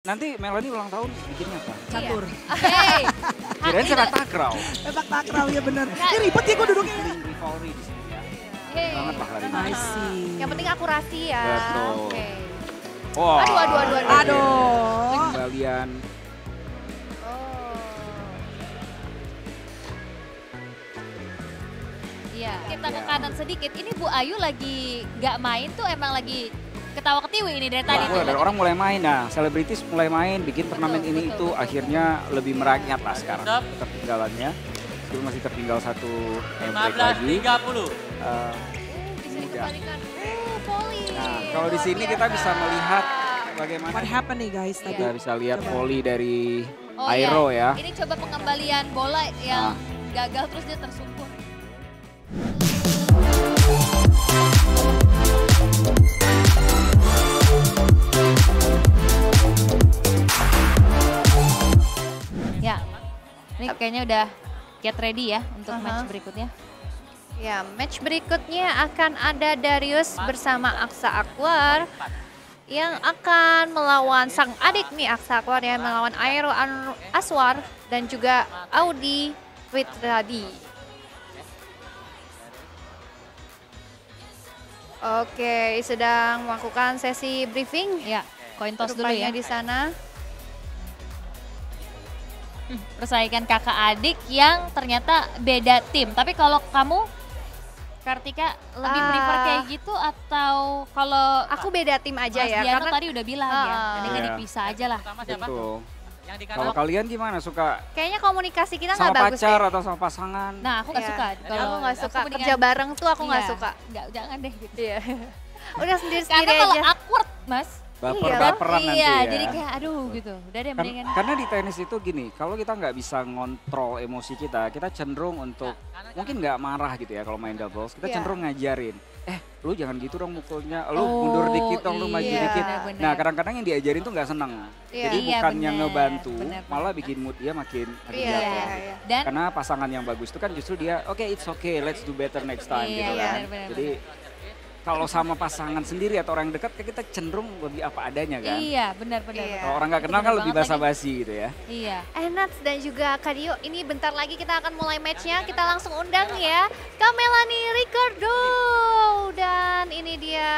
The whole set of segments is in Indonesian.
Nanti Melanie ulang tahun bikinnya apa? Catur. Hey. Kirain sepak takraw. Sepak takraw ya bener. Ini ribet ya gue duduknya. Rivalry di sini ya. Hey. Banget lah hari ini. I see. Yang penting akurasi ya. Betul. Oke. Wah. Aduh. Kembalian. Oh. Iya. Kita ke kanan sedikit. Ini Bu Ayu lagi nggak main tuh emang lagi ketawa ketiwi ini dari tadi. Dan orang mulai main, nah selebritis mulai main, bikin turnamen ini itu akhirnya lebih merakyat lah sekarang ketertinggalannya. Itu masih tertinggal satu break lagi. 15.30. Bisa dikembalikan. Volley. Nah, kalau di sini kita bisa melihat bagaimana What happened nih guys tadi? kita bisa lihat Coba. volley dari Oh, Aero iya. ya. Ini coba pengembalian bola yang gagal terus dia tersungkur. Ya, ini kayaknya udah get ready ya untuk match berikutnya. Ya, match berikutnya akan ada Darius bersama Aksa Akwar yang akan melawan sang adik nih Aksa Akwar yang melawan Aero Aswar dan juga Audi Witradi. Oke, sedang melakukan sesi briefing. Ya, coin toss dulu ya. Rupanya di sana. Persaingan kakak adik yang ternyata beda tim. Tapi kalau kamu, Kartika, lebih prefer kayak gitu atau kalau Aku beda tim aja Mas ya, Diano karena tadi udah bilang ya, mendingan Iya. dipisah aja lah. Pertama siapa? Betul. Yang di Kalau kanan. kalian gimana, suka kayaknya komunikasi kita sama nggak bagus. pacar atau sama pasangan? Nah, aku nggak Iya. suka. Aku nggak suka mendingan- kerja bareng tuh aku nggak Iya, suka. Jangan deh gitu. Iya. Udah sendiri-sendiri Karena malah aja. awkward, Mas. Baper-baperan nanti Iya, ya. jadi kayak aduh gitu. Udah deh mendingan. Karena di tenis itu gini, kalau kita nggak bisa ngontrol emosi kita cenderung untuk mungkin nggak marah gitu ya kalau main doubles. Kita Iya. cenderung ngajarin, lu jangan gitu dong mukulnya, lu mundur dikit dong, lu maju iya, dikit. benar-benar. Nah kadang-kadang yang diajarin tuh nggak seneng. Iya. Jadi Iya, bukannya benar, ngebantu, benar, malah bikin mood dia makin Iya, jatuh. iya, iya. Dan Karena pasangan yang bagus itu kan justru dia, oke, it's okay, let's do better next time Iya, gitu iya, kan. benar, Jadi kalau sama pasangan sendiri atau orang dekat kita cenderung lebih apa adanya kan. iya, benar-benar. Iya. Kalau orang nggak kenal kan lebih basa-basi gitu ya. Iya. Nats dan juga Kadio, ini bentar lagi kita akan mulai matchnya. Kita langsung undang ya Kak Melanie Ricardo. Dan ini dia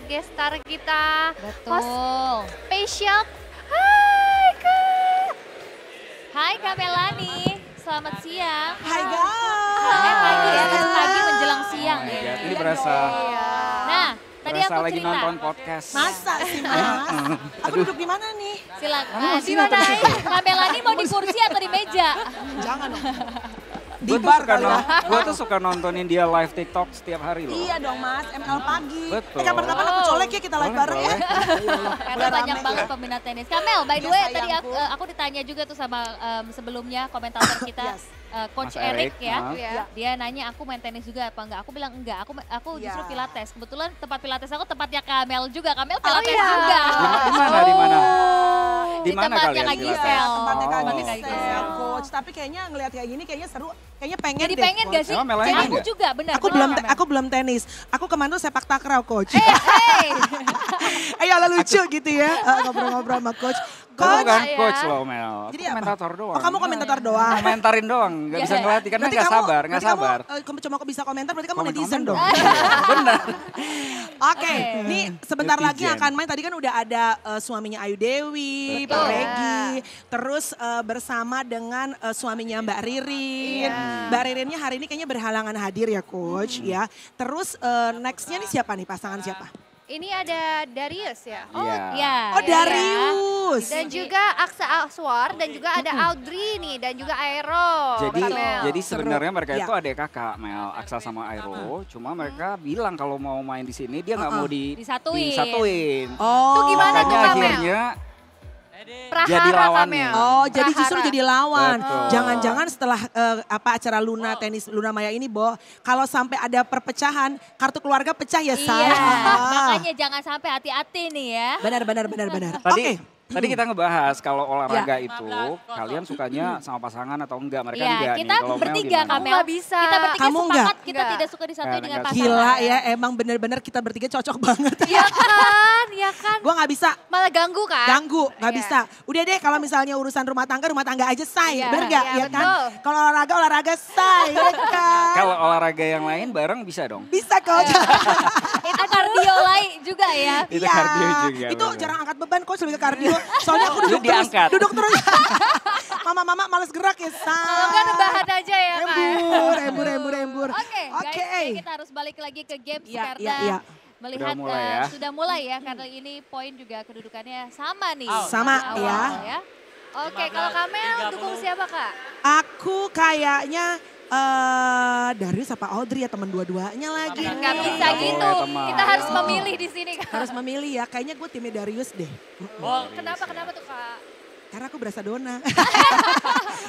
guest star kita. Host Betul. spesial. Hai Kak. Hai Kak Melanie, selamat siang. Hai guys. Selamat pagi ya, besok pagi menjelang siang Oh my ya. God, ini berasa Nah, tadi berasa aku lagi cerita. nonton podcast. Masa sih mas? Aku duduk di mana nih? Silakan. Kamu Di sini mana? atau di situ? Kak Melanie mau di kursi atau di meja? Jangan dong. Di Gue tuh, bar suka kali ya. gua tuh suka nontonin dia live TikTok setiap hari loh. Iya dong mas, ML pagi. Betul. Kapan-kapan aku colek ya kita live Boleh, bareng ya. Karena Udah banyak rame. banget peminat tenis. Kamel, by the Iya, way, tadi sayangku. aku ditanya juga tuh sama sebelumnya komentator kita, Yes. Coach Mas Eric Eric, ya. Iya. Dia nanya aku main tenis juga apa enggak. Aku bilang enggak, aku justru Iya. pilates. Kebetulan tempat pilates aku tempatnya Kamel juga. Kamel Oh, pilates iya. juga. Di mana? Di mana? Di Di mana tempatnya kalian Kak pilates? Gisel. Tempatnya Kak Oh. Gisel, coach. Tapi kayaknya ngelihat kayak gini kayaknya seru. Kayaknya pengen Jadi deh, pengen coach. gak sih? Emang Melanie Aku enggak? juga, benar. Aku belum tenis. Aku kemarin tuh sepak takraw coach. Hey, Ayo ala lucu gitu ya. Ngobrol-ngobrol sama coach. Kamu Coach. bukan ya. coach loh Mel, Jadi aku apa? komentator doang. Oh kamu komentator doang. Komentarin doang, nggak bisa Iya. ngelatih karena Berarti nggak kamu- sabar, nggak berarti kamu, sabar. kamu cuma bisa komentar berarti kamu Komen-komen netizen dong. Benar. Oke, nih sebentar lagi Netizen. akan main. Tadi kan udah ada suaminya Ayu Dewi, Betul. Pak Regi. Terus bersama dengan suaminya Mbak Ririn. Iya. Mbak Ririnnya hari ini kayaknya berhalangan hadir ya coach ya. Terus nextnya nih siapa nih, pasangan siapa? Ini ada Darius ya. Iya. ya. Oh ya, Darius. Dan juga Aksa Aswar dan juga ada Audrey nih dan juga Aero. Jadi Kamel. jadi sebenarnya mereka Iya. itu adik kakak Mel, Aksa sama Aero. Cuma mereka bilang kalau mau main di sini dia nggak mau Disatuin. disatuin. Oh. Tuh gimana Makanya tuh, Kamel? akhirnya Prahara jadi lawannya. Kamel. Oh, jadi justru Prahara. jadi lawan. Betul. Jangan-jangan setelah acara Luna tenis Luna Maya ini, Bo, kalau sampai ada perpecahan, kartu keluarga pecah ya, Iya, say. makanya jangan sampai hati-hati nih ya. Benar. Tadi Oke. Tadi kita ngebahas kalau olahraga Ya. itu kalian sukanya sama pasangan atau enggak? Mereka Iya, enggak nih. kita Kalau Mel bertiga gimana? Kamel. Nggak bisa. Kita bertiga Kamu sepakat enggak? kita Enggak. tidak suka disatuin Enggak, dengan enggak. pasangan. Gila ya, emang bener-bener kita bertiga cocok banget. Iya kan, ya kan. Gue gak bisa Malah ganggu kan? ganggu, gak Iya. bisa. Udah deh kalau misalnya urusan rumah tangga aja say, Iya, bener gak? iya, Ya kan? betul. Kalau olahraga say, ya kan? Kalau olahraga yang lain bareng bisa dong? Bisa coach. Itu kardio lain juga ya. Itu Iya. kardio juga, Itu bener. jarang angkat beban coach, lebih ke kardio. Soalnya aku Lu duduk terus, diangkat. duduk terus. Mama males gerak ya say. Kalau kan rebahan aja ya kan. Embur. Oke, Oke. guys, kita harus balik lagi ke games Iya, karena iya, iya. melihat Sudah mulai ya. sudah mulai ya karena ini poin juga kedudukannya sama nih. Sama, Awal, ya. Oke, kalau Kamel dukung siapa Kak? Aku kayaknya Darius apa Audrey ya, teman dua-duanya lagi. Nggak nih. bisa Nggak gitu. boleh, teman. Kita harus memilih di sini Kak. Harus memilih ya, kayaknya gue timnya Darius deh. Kenapa tuh Kak? Karena aku berasa dona.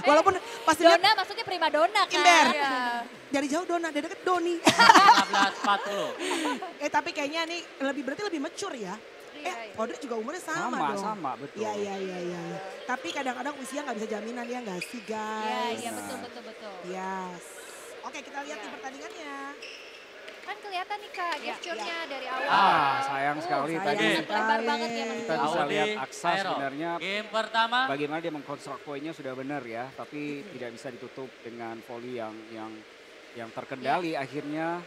Walaupun pasti lihat Dona maksudnya prima dona kan. Imber. Iya. dari jauh dona, dari deket Doni. 15.40. Tapi kayaknya nih berarti lebih mature ya. Iya, iya. Audrey juga umurnya sama, Sama, dong. sama, betul. Iya. Tapi kadang-kadang usia nggak bisa jaminan ya nggak sih guys? Iya, betul. Yes. Oke, kita lihat nih pertandingannya. Kan kelihatan nih Kak, gesture-nya dari awal. Sayang sekali sayang tadi. sekali. Lebar banget ya Mas. Kita bisa Audi, lihat Aksa Aero. sebenarnya Game pertama. bagaimana dia mengkonstruk poinnya sudah benar ya, tapi tidak bisa ditutup dengan volley yang terkendali akhirnya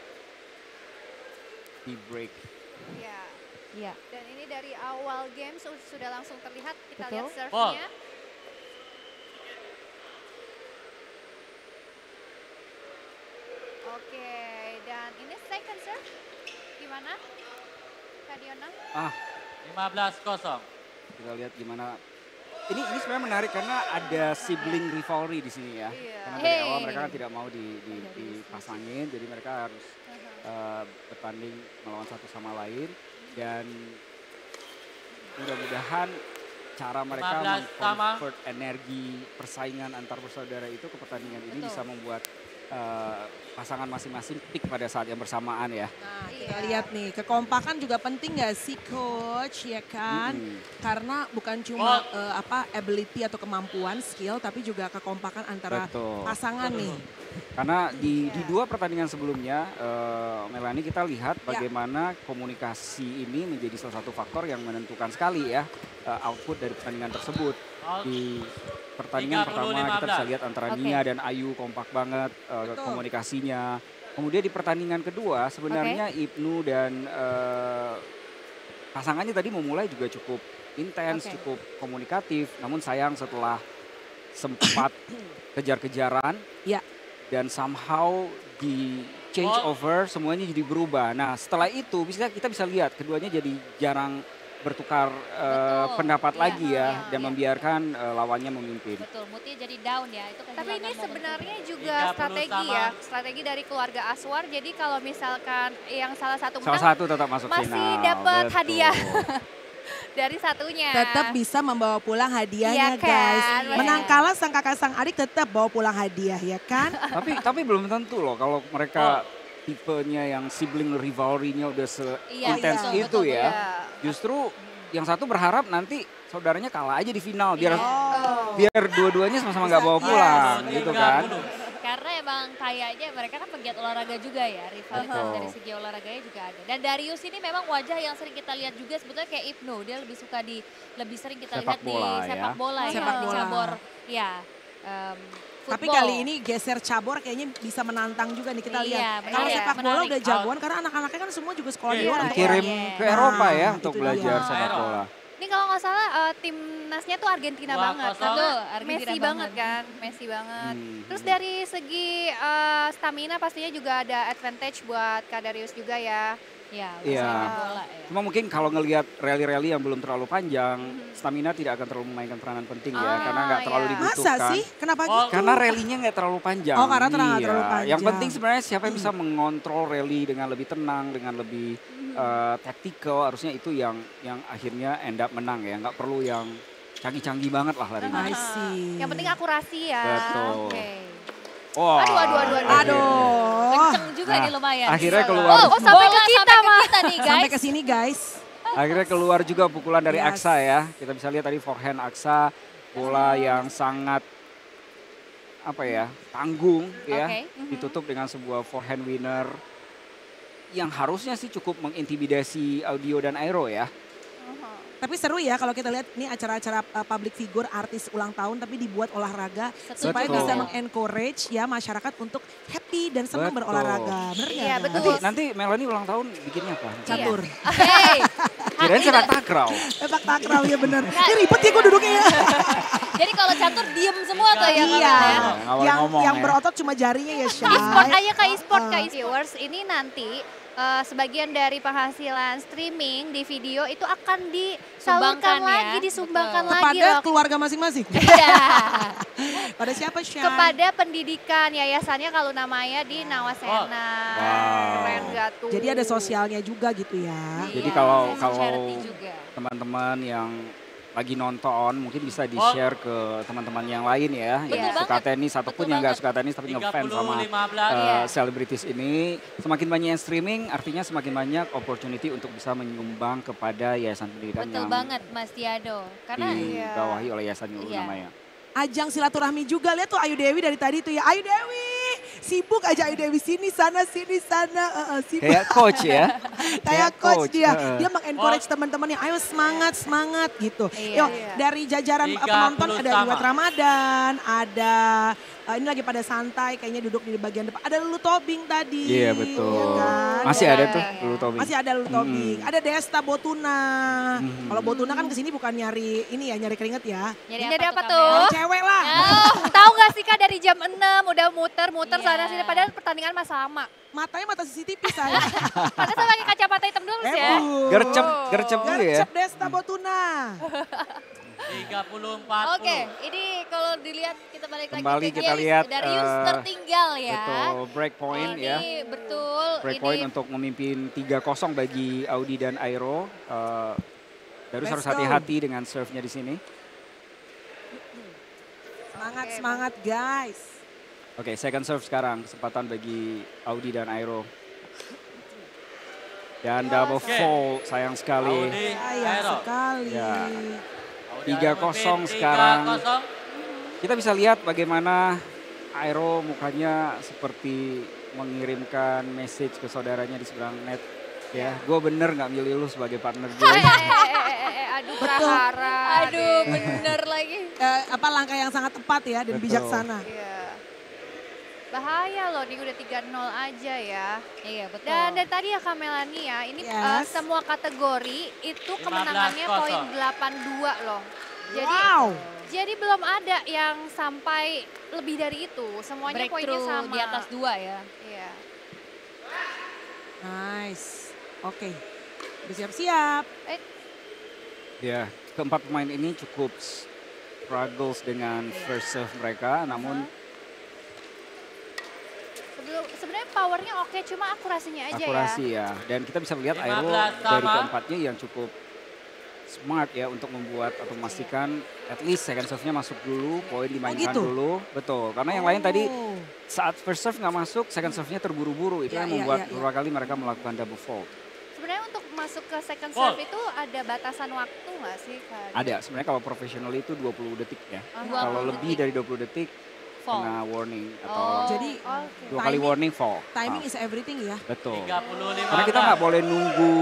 di break. Iya. Iya. Dan ini dari awal game sudah langsung terlihat. Kita Betul. lihat serve-nya. Oke, dan ini second serve. Gimana? Kak Diona? 15-0. Kita lihat gimana. Ini sebenarnya menarik karena ada sibling rivalry di sini ya. Iya. Karena dari awal Hey. mereka kan tidak mau dipasangin, jadi mereka harus bertanding melawan satu sama lain dan mudah-mudahan cara mereka 15 sama. mengkonvert energi persaingan antar bersaudara itu ke pertandingan ini Betul. bisa membuat pasangan masing-masing pick pada saat yang bersamaan ya. Nah, kita Iya. lihat nih, kekompakan juga penting gak sih coach, ya kan? Karena bukan cuma ability atau kemampuan, skill, tapi juga kekompakan antara Betul. pasangan nih. Karena di dua pertandingan sebelumnya, Melanie kita lihat bagaimana komunikasi ini menjadi salah satu faktor yang menentukan sekali ya output dari pertandingan tersebut. Di pertandingan 30-15. pertama kita bisa lihat antara Oke. Nia dan Ayu kompak banget komunikasinya. Kemudian di pertandingan kedua sebenarnya Ibnu dan pasangannya tadi memulai juga cukup intens, Oke. cukup komunikatif. Namun sayang setelah sempat kejar-kejaran Ya. dan somehow di change over semuanya jadi berubah. Nah setelah itu kita bisa lihat keduanya jadi jarang bertukar Betul. pendapat Iya, lagi ya iya, dan iya. membiarkan lawannya memimpin. Betul, moodnya jadi down ya. Itu Tapi kehilangan ini momentum. sebenarnya juga 30 strategi sama. ya, strategi dari keluarga Aswar. Jadi kalau misalkan yang salah satu Salah menang, satu tetap masuk masih final. dapat Betul. hadiah. dari satunya. Tetap bisa membawa pulang hadiahnya Iya kan? guys. Iya. Menang kalah sang kakak sang adik tetap bawa pulang hadiah ya kan? tapi belum tentu loh kalau mereka tipenya yang sibling rivalry-nya udah Iya, seintens betul, itu betul, ya. Iya. Justru yang satu berharap nanti saudaranya kalah aja di final biar Oh. biar dua-duanya sama-sama nggak bawa pulang gitu kan. Karena emang kayaknya mereka kan pegiat olahraga juga ya, rivalitas Betul. dari segi olahraganya juga ada. Dan Darius ini memang wajah yang sering kita lihat juga sebetulnya kayak Ibnu, dia lebih sering kita Sepak lihat di bola ya. sepak bola ya, Sepak di bola. cabur ya. Tapi football. kali ini geser cabur kayaknya bisa menantang juga nih kita Iya, lihat. benar Kalau ya, sepak bola menarik. udah jagoan karena anak-anaknya kan semua juga sekolah di Iya, luar. untuk Dikirim Iya. ke Eropa ya Nah, untuk itu belajar dia. sepak Eropa. bola. Ini kalau nggak salah timnasnya tuh Argentina 2-0. banget. Betul, Karena Argentina Messi banget banget. kan, Messi banget. Terus Hmm. dari segi stamina pastinya juga ada advantage buat Kak Darius juga ya. Ya, Iya. sepak bola ya. Cuma mungkin kalau ngelihat rally-rally yang belum terlalu panjang, stamina tidak akan terlalu memainkan peranan penting ya, karena nggak terlalu iya. dibutuhkan. Masa sih? Kenapa Oh, gitu? Karena rallynya nggak terlalu panjang. Oh, karena nggak terlalu Iya. panjang. Yang penting sebenarnya siapa yang bisa mengontrol rally dengan lebih tenang, dengan lebih tactical, harusnya itu yang akhirnya end up menang ya. Nggak perlu yang canggih-canggih banget lah larinya. I see. Yang penting akurasi ya. Betul. Oke. Wah, Aduh. Aduh. Kenceng juga nih lumayan. Akhirnya Iyalah. keluar. Oh, sampai ke Bola kita sampai ke mah. kita nih guys. Sampai ke sini guys. Akhirnya keluar juga pukulan dari Yes. Aksa ya. Kita bisa lihat tadi forehand Aksa, bola yang sangat apa ya, tanggung ya. Oke. Ditutup dengan sebuah forehand winner yang harusnya sih cukup mengintimidasi Audio dan Aero ya. Tapi seru ya kalau kita lihat ini acara-acara public figure, artis ulang tahun tapi dibuat olahraga Setuju. supaya Betul. bisa mengencourage ya masyarakat untuk happy dan senang Betul. berolahraga. Bener Iya, nggak? betul. Nanti Melanie ulang tahun bikinnya apa? Catur. Hey, Kirain sepak takraw. Sepak takraw ya bener. Ini ribet ya gue duduknya ya. jadi kalau catur diem semua tuh ya Kak Iya. Mel ya. Nggak boleh ngomong Yang ya. berotot cuma jarinya ya Syai. E-sport aja Kak, e-sport Kak. Viewers ini nanti sebagian dari penghasilan streaming di video itu akan disalurkan Sumbangkan ya, lagi, disumbangkan betul. lagi Kepada loh. keluarga masing-masing. Iya. Pada siapa Syai? Kepada pendidikan yayasannya kalau namanya di Nawasena. Wow. Keren gak tuh? Jadi ada sosialnya juga gitu ya. Jadi Iya, kalau- sesi kalau- charity juga. Teman-teman yang lagi nonton mungkin bisa di-share ke teman-teman yang lain ya. Betul Yang suka banget. tenis ataupun Betul yang nggak banget. suka tenis tapi ngefans sama 30-15. Iya. selebritis ini. Semakin banyak yang streaming artinya semakin banyak opportunity untuk bisa menyumbang kepada yayasan pendidikan Betul yang banget Mas Diado. Karena dibawahi oleh yayasan Nurul Iya. namanya. Ajang silaturahmi juga. Lihat tuh Ayu Dewi dari tadi tuh ya. Ayu Dewi. Sibuk aja Ayu Dewi sini sana. Sibuk. Kayak coach ya. Kayak coach dia. Heeh. Dia mengencourage teman-temannya. Ayo semangat gitu. Iya, Yo, iya. dari jajaran 30 penonton ada sama. Riwayat Ramadan, ada ini lagi pada santai kayaknya duduk di bagian depan. Ada Lulu Tobing tadi. Iya betul. ya kan? Masih Iya, ada iya, tuh iya. Lulu Tobing. Masih ada Lulu Tobing. Ada Desta Botuna. Mhm. Kalau Botuna kan kesini bukan nyari ini ya, nyari keringet ya. Jadi apa Kak tuh? Mel? Nyari cewek lah. Oh, tahu gak sih Kak dari jam 6 udah muter-muter Iya. sana sini padahal pertandingan masih sama. Matanya mata CCTV saya. Padahal pakai kacamata hitam dulu ya. Gercep dulu ya. Gercep Desta Botuna. 30-40. Oke, ini kalau dilihat kita balik Kembali lagi ke kita games, lihat, Darius tertinggal ya. Betul, break point Oh, ya. Ini betul. Break ini point untuk memimpin 3-0 bagi Audi dan Aero. Darius Let's harus go. hati-hati dengan serve-nya di sini. Semangat guys. Oke, second serve sekarang. Kesempatan bagi Audi dan Aero. Dan double Oke. fault, sayang sekali. Audi, Sayang Aero. sekali. Ya. Audi 3-0 memimpin sekarang. 3-0. Kita bisa lihat bagaimana Aero mukanya seperti mengirimkan message ke saudaranya di seberang net. Ya, gue bener nggak milih lu sebagai partner gue. Aduh Betul. prahara. Aduh, bener lagi. Apa langkah yang sangat tepat ya dan Betul. bijaksana. Iya. Bahaya loh, ini udah 3-0 aja ya. Iya, betul. Dan dari tadi ya Kak Melani ya, ini Yes. semua kategori itu 15-0. kemenangannya poin 82 loh. Jadi Wow. jadi belum ada yang sampai lebih dari itu. Semuanya poinnya Breakthrough sama. di atas 2 ya. Iya. Nice. Oke. Udah siap-siap. Ya, keempat pemain ini cukup struggles dengan first serve mereka, namun Sebenarnya powernya oke, cuma akurasinya aja akurasi ya. ya. Dan kita bisa melihat 15 Aero sama. dari keempatnya yang cukup smart ya untuk membuat atau memastikan at least second serve-nya masuk dulu, poin dimainkan gitu? dulu. Betul, karena yang lain tadi Oh. saat first serve nggak masuk, second serve-nya terburu-buru. Itu Ya, yang ya, membuat ya, ya. beberapa kali mereka melakukan double fault. Sebenarnya untuk masuk ke second Ball. serve itu ada batasan waktu nggak sih Kak? Ada, sebenarnya kalau profesional itu 20 detik ya. Aha. 20 Kalau lebih dari 20 detik Fall. kena warning atau Oh. Jadi Oke. 2 kali timing- warning fall. timing Ah, is everything ya. betul. 30-15. Karena kita nggak boleh nunggu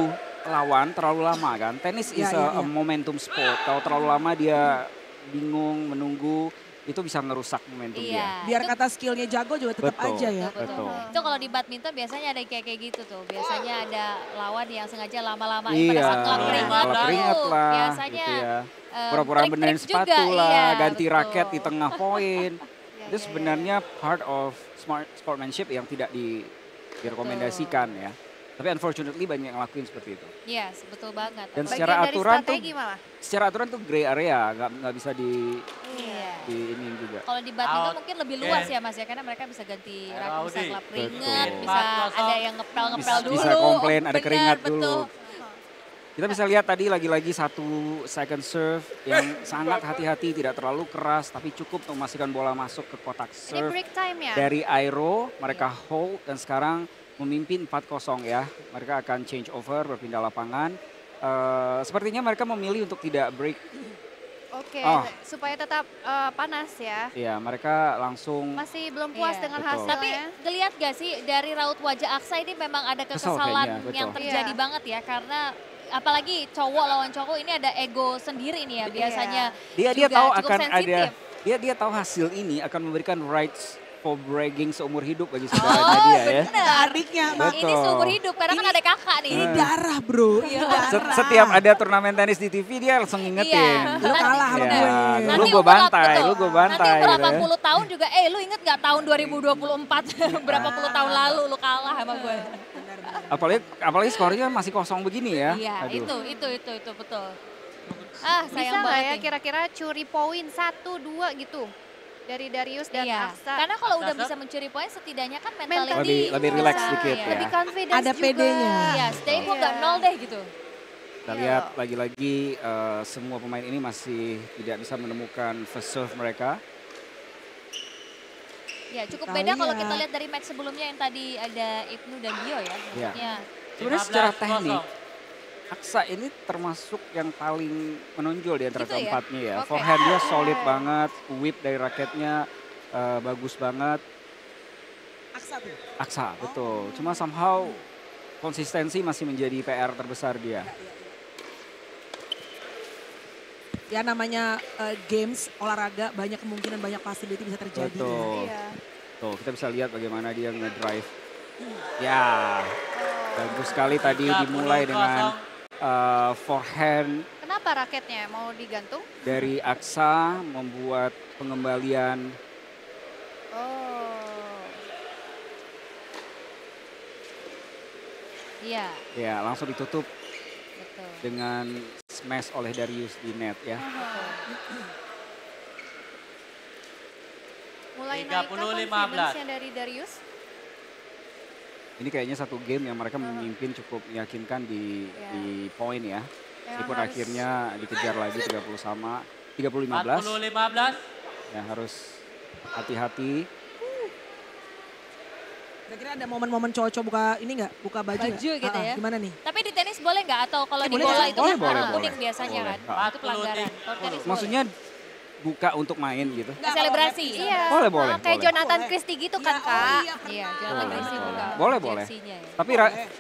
lawan terlalu lama kan. Tenis is Ya, a ya, ya. momentum sport. Kalau terlalu lama dia bingung menunggu, itu bisa ngerusak momentum dia. Iya. Biar Itu- kata skillnya jago juga tetap Betul. aja ya. Betul. Itu kalau di badminton biasanya ada kayak gitu tuh. Biasanya ada lawan yang sengaja lama-lamain pada Iya, saat ngelap keringat ngelap tuh. keringat lah, Biasanya gitu ya. eh, Pura-pura trik-trik benerin juga, sepatu lah, iya, ganti betul. raket di tengah poin. Iya, Itu iya, sebenarnya part of smart sportsmanship yang tidak direkomendasikan ya. Tapi unfortunately banyak yang lakuin seperti itu. Iya, betul banget. Dan Bagian secara dari aturan tuh- strategi malah. Secara aturan tuh gray area, nggak bisa Iya. di ini juga. Kalau di badminton Out. mungkin lebih luas Game. ya Mas ya, karena mereka bisa ganti Aero raket, bisa Audi. ngelap keringat, Betul. bisa 4-0. ada yang ngepel-ngepel dulu. Bisa komplain, ada Benar, keringat betul. dulu. Kita bisa lihat tadi lagi-lagi satu second serve yang sangat hati-hati, tidak terlalu keras, tapi cukup untuk memastikan bola masuk ke kotak Ini serve break time ya? dari Aero. Mereka hold dan sekarang memimpin 4-0 ya. Mereka akan change over, berpindah lapangan. sepertinya mereka memilih untuk tidak break. Oke, Oh. supaya tetap panas ya. Ya, mereka langsung Masih belum puas Iya. dengan Betul. hasilnya. Tapi ngelihat gak sih dari raut wajah Aksa ini memang ada Kesel kekesalan kayaknya, yang betul. terjadi Iya. banget ya karena apalagi cowok lawan cowok ini ada ego sendiri nih ya biasanya. dia juga tahu cukup akan sensitif. ada dia tahu hasil ini akan memberikan rights for bragging seumur hidup bagi saudaranya dia ya. Ada adiknya, Mak. Betul. Ini seumur hidup karena kan ada kakak nih. Ini darah bro, ini darah. Setiap ada turnamen tenis di TV dia langsung ngingetin. Iya. Lu kalah sama Ya, gue. dulu Nanti gue umur bantai, betul. lu gue bantai. Nanti umur gitu ya. 80 tahun juga, lu inget gak tahun 2024 berapa puluh tahun lalu lu kalah sama gue. Apalagi skornya masih kosong begini ya. Iya, Aduh. itu betul. Ah, Bisa sayang nggak banget ya nih. kira-kira curi poin 1-2 gitu dari Darius dan Iya, Aksa? karena kalau udah Aksa. bisa mencuri poin setidaknya kan Mentally mentality Lebih relax bisa, sedikit iya. ya. lebih confidence Ada juga. PD-nya. Iya, stay gue Iya. gak nol deh gitu. Kita lihat lagi-lagi semua pemain ini masih tidak bisa menemukan first serve mereka. Ya cukup Kita beda kalau lihat. kita lihat dari match sebelumnya yang tadi ada Ibnu dan Gio ya. Iya. Maksudnya Sebenarnya secara 15-0. teknik, Aksa ini termasuk yang paling menonjol di antara Gitu ya? keempatnya ya. Oke. Forehand dia solid banget, whip dari raketnya bagus banget. Aksa tuh. Aksa, betul. Cuma somehow konsistensi masih menjadi PR terbesar dia. Ya namanya games, olahraga, banyak kemungkinan, banyak possibility bisa terjadi. Betul. Iya. Tuh, kita bisa lihat bagaimana dia ngedrive. Ya, bagus sekali tadi 30-0. dimulai dengan forehand Kenapa raketnya mau digantung? dari Aksa membuat pengembalian. Oh. iya, Ya, langsung ditutup betul. dengan smash oleh Darius di net ya. Mulai 30-15. naikkan confidence-nya dari Darius. Ini kayaknya satu game yang mereka memimpin cukup meyakinkan di poin ya. Meskipun harus- akhirnya dikejar lagi 30 sama 30-15. 40-15. Ya harus hati-hati. Kira-kira ada momen-momen cowok-cowok buka ini nggak? Buka baju nggak? Baju gitu ya. Gimana nih? Tapi di tenis boleh nggak atau kalau di Boleh, bola boleh, itu boleh, kan boleh, unik boleh. biasanya Boleh. kan? Itu pelanggaran. Kalau tenis boleh. Maksudnya buka untuk main gitu. Selebrasi. Iya. Boleh, boleh, Kayak boleh. Jonathan Christie gitu kan, Iya, oh Kak. iya, Iya, pernah. Jonathan Boleh, Christie boleh. buka Boleh, boleh. jersey-nya ya. Tapi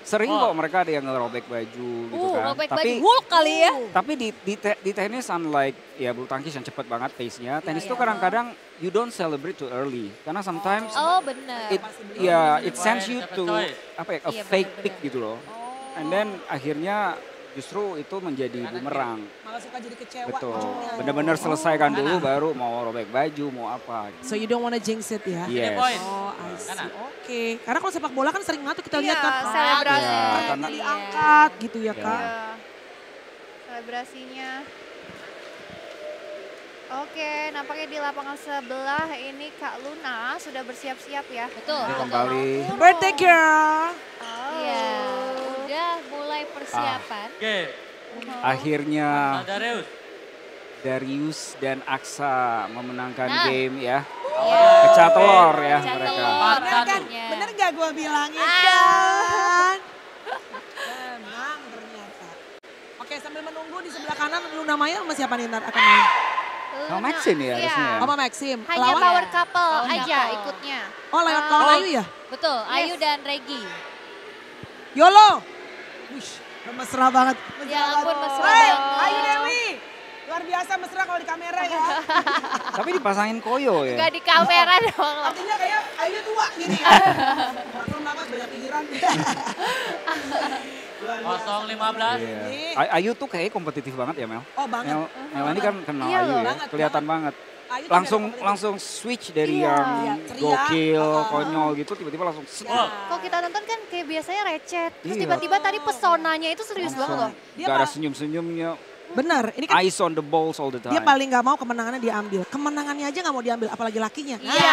sering kok mereka ada yang ngerobek baju gitu kan. Robek Tapi baju Hulk kali ya. tapi di tenis unlike ya bulu tangkis yang cepat banget pace-nya, tenis iya. tuh kadang-kadang you don't celebrate too early. Karena sometimes Oh benar. it sends you to apa ya, a Iya, fake benar-benar. pick gitu loh. And then akhirnya justru itu menjadi bumerang. Malah suka jadi kecewa. Betul. ujungnya. Benar-benar selesaikan dulu baru mau robek baju, mau apa. So you don't wanna jinx it ya? Yes. poin. Oh, I see. Kanan. Oke. Karena kalau sepak bola kan sering banget tuh kita lihat Iya, kan. selebrasi. Ya, Karena karena- diangkat gitu ya, Ya. Kak. Iya. Selebrasinya. Oke, nampaknya di lapangan sebelah ini Kak Luna sudah bersiap-siap ya. Betul. Ini betul. kembali. Birthday girl. Iya, udah mulai persiapan. Oke. Akhirnya Darius. Darius dan Aksa memenangkan Nah. game ya. Iya. Pecah telur ya Pecah mereka. telur. Bener Bener kan? Akhirnya. Bener gak gue bilangin kan? Menang ternyata. Oke, sambil menunggu di sebelah kanan Luna Maya sama siapa nih ntar akan main? Sama Maxim ya harusnya ya. Sama Maxim. Hanya Lawan? power couple Power aja couple. ikutnya. Oh, lawan Ayu ya? Betul, Ayu dan Regi. Yolo. Wih, mesra banget. Mesra Ya ampun, banget. mesra Hey, banget. Ayu Dewi. Luar biasa mesra kalau di kamera ya. Tapi dipasangin koyo ya. Gak di kamera dong. Artinya kayak Ayu tua gini ya. Langsung banget banyak pikiran. 0-15. Iya. Ayu tuh kayak kompetitif banget ya Mel. Oh banget. Mel ini kan kenal Iya Ayu loh. ya. Banget, Kelihatan banget. Ayu tuh Langsung kayak kompetitif. langsung switch dari Iya. yang Iya, ceria. gokil, Uh-uh. konyol gitu tiba-tiba langsung Ya. Kalau kita nonton kan kayak biasanya receh. Terus Iya. tiba-tiba tadi pesonanya itu serius banget loh. Dia gak ada malah- senyum-senyumnya. Benar, ini kan Eyes on the balls all the time. dia paling gak mau kemenangannya diambil. Kemenangannya aja gak mau diambil, apalagi lakinya. Iya,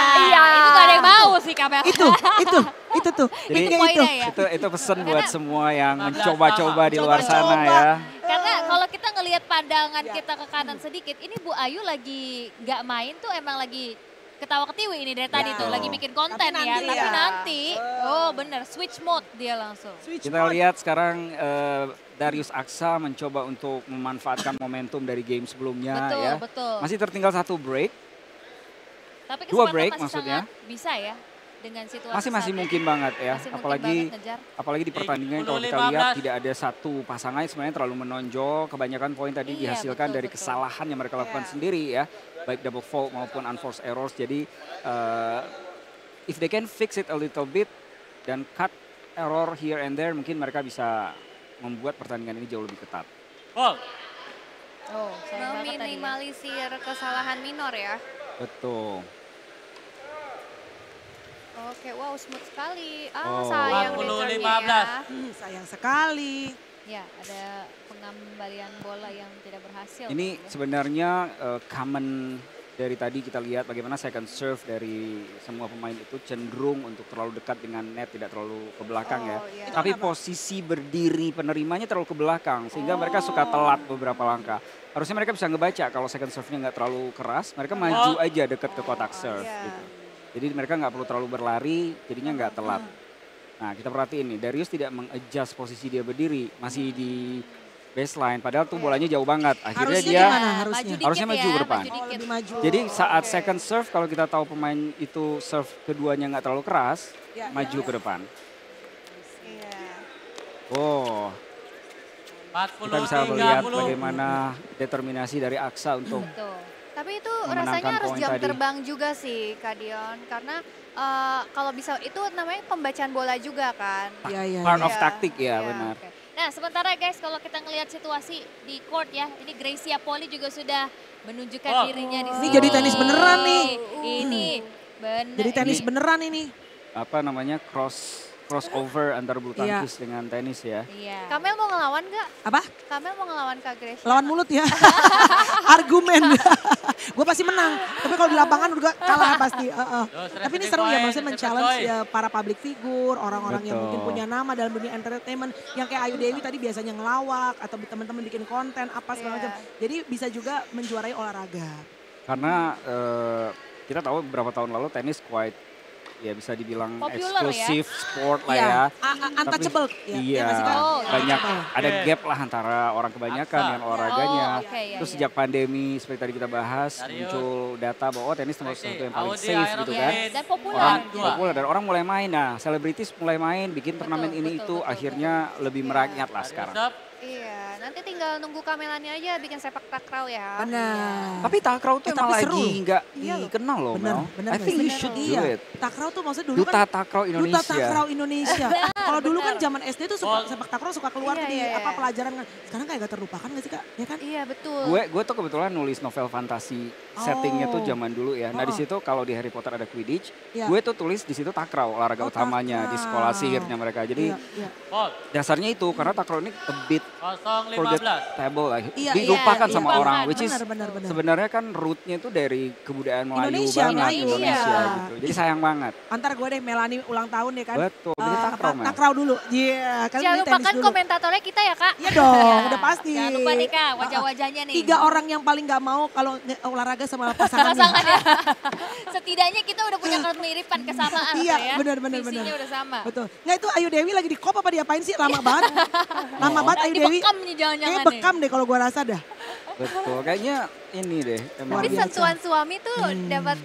itu gak ada yang mau sih Kamel. Itu tuh. Jadi itu poinnya ya. itu pesan buat Karena- semua yang 15 mencoba-coba di luar Coba-coba. sana ya. Karena kalau kita ngelihat pandangan kita ke kanan sedikit, ini Bu Ayu lagi nggak main tuh emang lagi ketawa ketiwi ini dari tadi tuh, Betul. lagi bikin konten Tapi ya. nanti Tapi ya. nanti, oh bener, switch mode dia langsung. Switch Kita mode. lihat sekarang Darius Aksa mencoba untuk memanfaatkan momentum dari game sebelumnya Betul, ya. betul. Masih tertinggal 1 break. Tapi dua kesempatan break masih maksudnya. sangat bisa ya dengan situasi Masih saat ini. mungkin banget ya. Masih mungkin Apalagi banget ngejar. apalagi di pertandingan kalau kita 10-15. lihat tidak ada satu pasangan yang sebenarnya terlalu menonjol. Kebanyakan poin tadi Iya, dihasilkan betul, dari betul. kesalahan yang mereka lakukan Iya. sendiri ya. Baik double fault maupun unforced errors. Jadi if they can fix it a little bit dan cut error here and there, mungkin mereka bisa membuat pertandingan ini jauh lebih ketat. Ball. Oh, sayang banget tadi ya. Meminimalisir kesalahan minor ya. Betul. Oke, wow smooth sekali. Oh. Sayang 40-15. returnnya ya. Sayang sekali. Ya, ada pengembalian bola yang tidak berhasil. Ini sebenarnya common dari tadi kita lihat bagaimana second serve dari semua pemain itu cenderung untuk terlalu dekat dengan net, tidak terlalu ke belakang ya. Oh, iya. Tapi posisi berdiri penerimanya terlalu ke belakang sehingga mereka suka telat beberapa langkah. Harusnya mereka bisa ngebaca kalau second serve-nya nggak terlalu keras, mereka maju aja dekat ke kotak serve iya. gitu. Jadi mereka nggak perlu terlalu berlari, jadinya nggak telat. Nah kita perhatiin nih, Darius tidak mengadjust posisi dia berdiri, masih di baseline. Padahal tuh bolanya jauh banget. Akhirnya Harusnya dia gimana? Harusnya. dikit Harusnya maju ya, ke depan. Maju Oh, dikit. lebih maju. jadi saat second serve kalau kita tahu pemain itu serve keduanya nggak terlalu keras, Ya, maju ya. ke depan. Iya. Oh, 40-30. kita bisa melihat bagaimana determinasi dari Aksa untuk Betul. Tapi itu Memenangkan rasanya harus poin jam tadi. terbang juga sih Kak Dion. Karena kalau bisa itu namanya pembacaan bola juga kan. Iya, iya. part iya. of tactic ya, benar. Oke. Nah sementara guys kalau kita ngelihat situasi di court ya, ini Gracia Poli juga sudah menunjukkan Oh. dirinya di Ini sini. jadi tenis beneran nih. Ini bener. Jadi tenis Ini- beneran ini. Apa namanya crossover antara bulu Iya. tangkis dengan tenis ya. Iya. Kamel mau ngelawan nggak? Apa? Kamel mau ngelawan Kak Gracia? Lawan mulut ya. Argumen. Gue pasti menang. Tapi kalau di lapangan udah kalah pasti. Tapi ini seru ya, maksudnya men-challenge ya, para public figure, orang-orang yang mungkin Betul. punya nama dalam dunia entertainment. Yang kayak Ayu Dewi tadi biasanya ngelawak atau teman-teman bikin konten apa segala Iya. macam. Jadi bisa juga menjuarai olahraga. Karena kita tahu beberapa tahun lalu tenis quite ya bisa dibilang Popular ya. eksklusif sport lah ya. Untouchable. Tapi, Ya, iya, nggak sih, Kak? Oh, banyak untouchable. ada Oke. gap lah antara orang kebanyakan Aksa. dengan olahraganya. Oh, oke, iya, Terus iya. sejak pandemi seperti tadi kita bahas Darius. muncul data bahwa tenis termasuk Oke, satu yang paling Audi, safe Aero gitu Iya, kan. dan populer. Orang Dua. populer dan orang mulai main. Nah, selebritis mulai main, bikin turnamen ini betul, itu betul, akhirnya lebih Iya. merakyat lah sekarang. Iya, nanti tinggal nunggu Kamelani aja bikin sepak takraw ya. Benar. Tapi takraw tuh Tapi emang seru. lagi nggak Iya loh. dikenal loh, Benar, Mel. benar. I think you benar. should do Iya. it. Takraw tuh maksudnya dulu Duta kan Takraw Duta Indonesia. Takraw Indonesia. Kalau dulu kan zaman SD tuh suka Ball. sepak takraw suka keluar Iya, tuh di iya, apa iya. pelajaran kan. Sekarang kayak gak terlupakan gak sih Kak? Ya kan? Iya betul. Gue tuh kebetulan nulis novel fantasi settingnya tuh Oh. zaman dulu ya. Nah di Oh. situ kalau di Harry Potter ada Quidditch, Iya. gue tuh tulis di situ takraw olahraga Oh, utamanya di sekolah takraw. sihirnya mereka. Jadi Iya, iya. dasarnya itu karena takraw ini a bit 0-15. forgettable lah, Iya, dilupakan iya, sama iya. orang, which is Benar, benar. sebenarnya kan rootnya itu dari kebudayaan Melayu Indonesia, banget, Melayu, Indonesia iya. gitu. Jadi sayang banget. Antar gue deh Melani ulang tahun ya kan. Betul, jadi takraw, Mel. takraw dulu. Iya, kan Jangan ini tenis lupakan dulu. komentatornya kita ya Kak. Iya dong, Ya, udah pasti. Jangan lupa nih Kak, wajah-wajahnya nih. 3 orang yang paling gak mau kalau olahraga sama pasangannya. Pasangan ya. Setidaknya kita udah punya kemiripan kesamaan Iya, tuh ya. benar. Visinya udah sama. Betul. Nggak itu Ayu Dewi lagi di kop apa diapain sih? Lama banget. Lama banget Ayu Dewi. Dibekam nih jangan-jangan Kayaknya nih. bekam deh kalau gue rasa dah. Betul, kayaknya ini deh. Emang Tapi biasa. sentuhan suami tuh dapat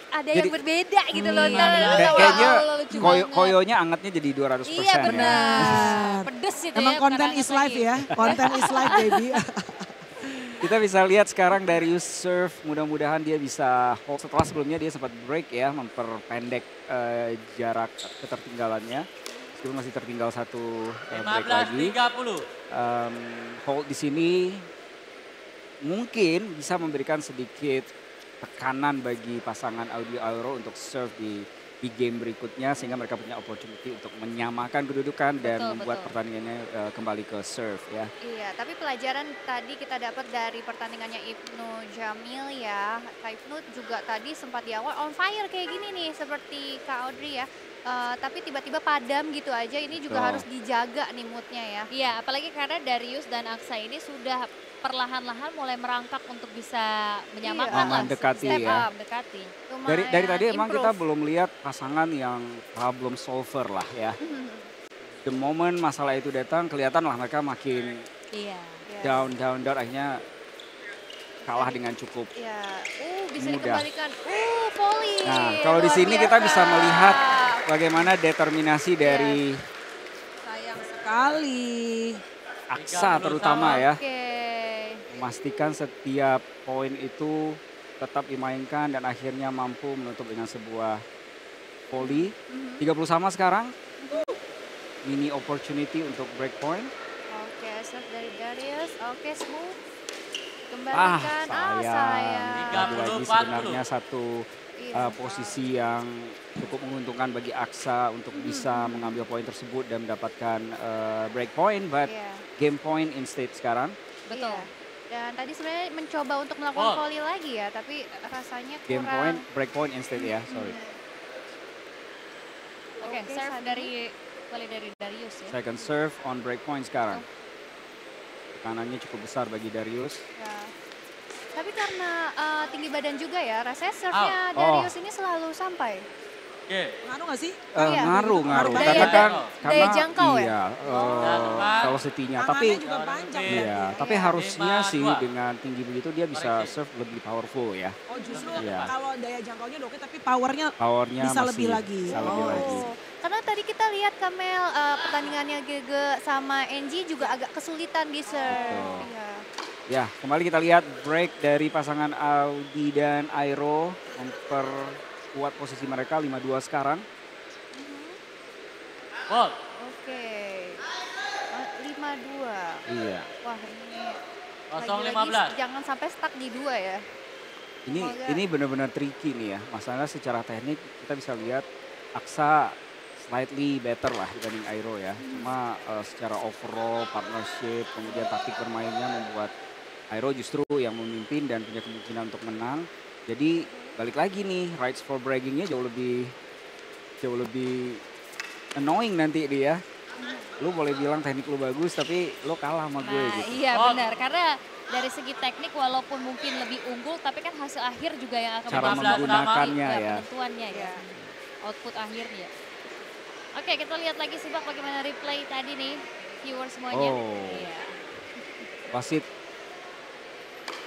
ada yang Jadi- berbeda gitu loh. Iya, Ntar benar. lu Kayak- tahu, kayaknya lucu banget. koyonya angetnya jadi 200% Iya ya. benar. Pedes itu Emang ya. konten bukan is life anget ya. Konten is life baby. Kita bisa lihat sekarang Darius serve, mudah-mudahan dia bisa hold. Setelah sebelumnya dia sempat break ya, memperpendek jarak ketertinggalannya. Meskipun masih tertinggal satu break lagi. 15-30. Hold di sini mungkin bisa memberikan sedikit tekanan bagi pasangan Audi Aero untuk serve di game berikutnya sehingga mereka punya opportunity untuk menyamakan kedudukan dan Betul, membuat betul. pertandingannya kembali ke serve ya. Iya, tapi pelajaran tadi kita dapat dari pertandingannya Ibnu Jamil ya. Kak Ibnu juga tadi sempat di awal on fire kayak gini nih seperti Kak Audrey ya. Tapi tiba-tiba padam gitu aja, ini juga Betul. harus dijaga nih moodnya ya. Iya, apalagi karena Darius dan Aksa ini sudah perlahan-lahan mulai merangkak untuk bisa menyamakan Iya. lah. Mendekati step ya. up, mendekati. Tuh Dari yang tadi emang improve. kita belum lihat pasangan yang problem solver lah ya. The moment masalah itu datang kelihatan lah mereka makin Iya. down akhirnya kalah dengan cukup. Ya, bisa Mudah. dikembalikan. Volley. Nah, kalau di Luar sini kita biasa. bisa melihat bagaimana determinasi dari Sayang sekali. Aksa terutama ya. Oke. Memastikan setiap poin itu tetap dimainkan dan akhirnya mampu menutup dengan sebuah volley. 30 sama sekarang. Mini opportunity untuk break point. Oke, serve dari Darius. Oke, smooth. Ah, Kembalikan. sayang. Lagi-lagi 40. sebenarnya satu Iya. posisi yang cukup menguntungkan bagi Aksa untuk bisa mengambil poin tersebut dan mendapatkan break point, but Iya. game point instead sekarang. Betul. Iya. Dan tadi sebenarnya mencoba untuk melakukan Ball. volley lagi ya, tapi rasanya kurang. Game point, break point instead ya, sorry. Oke, Oke, serve Sani. dari volley dari Darius ya. Second serve on break point sekarang. Tekanannya cukup besar bagi Darius. Ya. Tapi karena tinggi badan juga ya, rasanya serve-nya Oh. Darius ini selalu sampai. Oke. Ngaruh gak sih? Iya. Ngaruh. Daya- Karena kan, daya jangkau ya? iya, velocity-nya. Tangannya Tapi juga panjang. iya, tapi Iya. harusnya 5-2. sih dengan tinggi begitu dia bisa serve lebih powerful ya. Oh justru Iya. kalau daya jangkaunya udah oke tapi powernya Powernya Bisa masih lebih lagi. Bisa lebih Oh. lagi. Karena tadi kita lihat Kamel pertandingannya Gege sama Enji juga agak kesulitan di serve. Betul. Iya. Ya, kembali kita lihat break dari pasangan Audi dan Airo memperkuat posisi mereka 5-2 sekarang. Ball. Oke. 5-2. Iya. Wah, ini 0-15. jangan sampai stuck di 2 ya. Semoga- Ini benar-benar tricky nih ya. Masalahnya secara teknik kita bisa lihat Aksa slightly better lah dibanding Airo ya. Cuma secara overall partnership kemudian taktik bermainnya membuat Airo justru yang memimpin dan punya kemungkinan untuk menang. Jadi balik lagi nih rights for braggingnya jauh lebih annoying nanti dia. Lu boleh bilang teknik lu bagus tapi lu kalah sama gue Nah, gitu. iya Oh. benar. Karena dari segi teknik walaupun mungkin lebih unggul, tapi kan hasil akhir juga yang akan Cara menentukan menggunakannya ya. penentuannya ya. Output akhirnya. Oke, kita lihat lagi sih Bak bagaimana replay tadi nih. Viewer semuanya. Oh. Iya. Wasit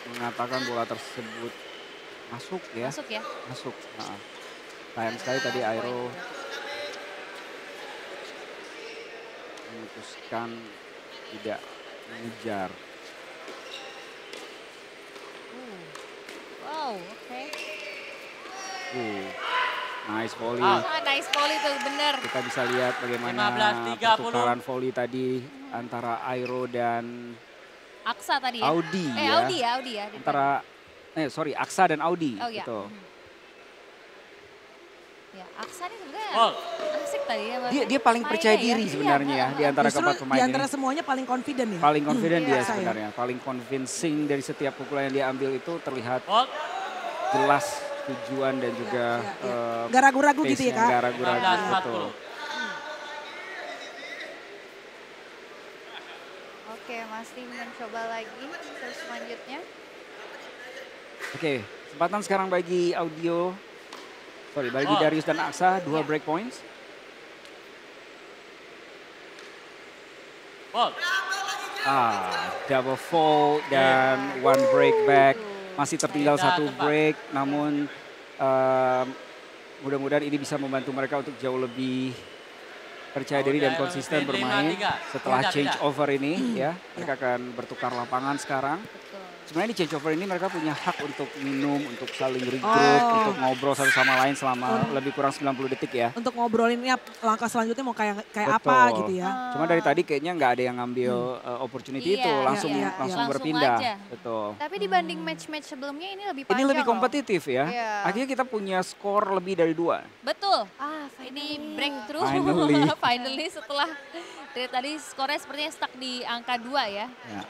mengatakan bola tersebut masuk ya. Masuk ya. Masuk. Sayang sekali tadi Airo memutuskan tidak mengejar. Wow, oke. Nice volley. Ah, nice volley tuh, bener. Kita bisa lihat bagaimana 15-30. pertukaran volley tadi antara Airo dan Aksa tadi ya. Audi ya. Audi ya. Antara Aksa dan Audi Oh, iya. gitu. Ya, Aksa nih sebenarnya Ball. asik tadi ya. Dia paling mainnya percaya ya. diri Iya, sebenarnya ya di antara justru keempat di pemain antara ini. semuanya paling confident ya. Paling confident Iya. dia Aksa ya. sebenarnya. Paling convincing dari setiap pukulan yang dia ambil itu terlihat Ball. jelas tujuan dan juga Gak ragu-ragu gitu ya pace-nya, Kak. nggak ragu-ragu, 15-40. betul. Oke, masih mencoba lagi terus selanjutnya. Oke, kesempatan sekarang bagi bagi Oh. Darius dan Aksa, 2 Ya. break points. Ball. Double fault dan one break back. Masih tertinggal Beda 1 tempat. break, namun mudah-mudahan ini bisa membantu mereka untuk jauh lebih percaya diri dan konsisten bermain. 5-3. Setelah Beda, change beda. over ini ya, mereka akan bertukar lapangan sekarang. Betul. Sebenarnya di change over ini mereka punya hak untuk minum, untuk saling regroup, Oh. untuk ngobrol satu sama lain selama lebih kurang 90 detik ya. Untuk ngobrolin ya langkah selanjutnya mau kayak apa Betul. gitu ya. Cuma dari tadi kayaknya nggak ada yang ngambil opportunity Iya, itu, langsung iya, langsung iya. berpindah. Langsung aja. Betul. Tapi dibanding match-match sebelumnya ini lebih panjang Ini lebih loh. kompetitif ya. Iya. Akhirnya kita punya skor lebih dari 2. Betul. Ah, Ini breakthrough. Finally. Finally setelah dari tadi skornya sepertinya stuck di angka 2 ya. Ya.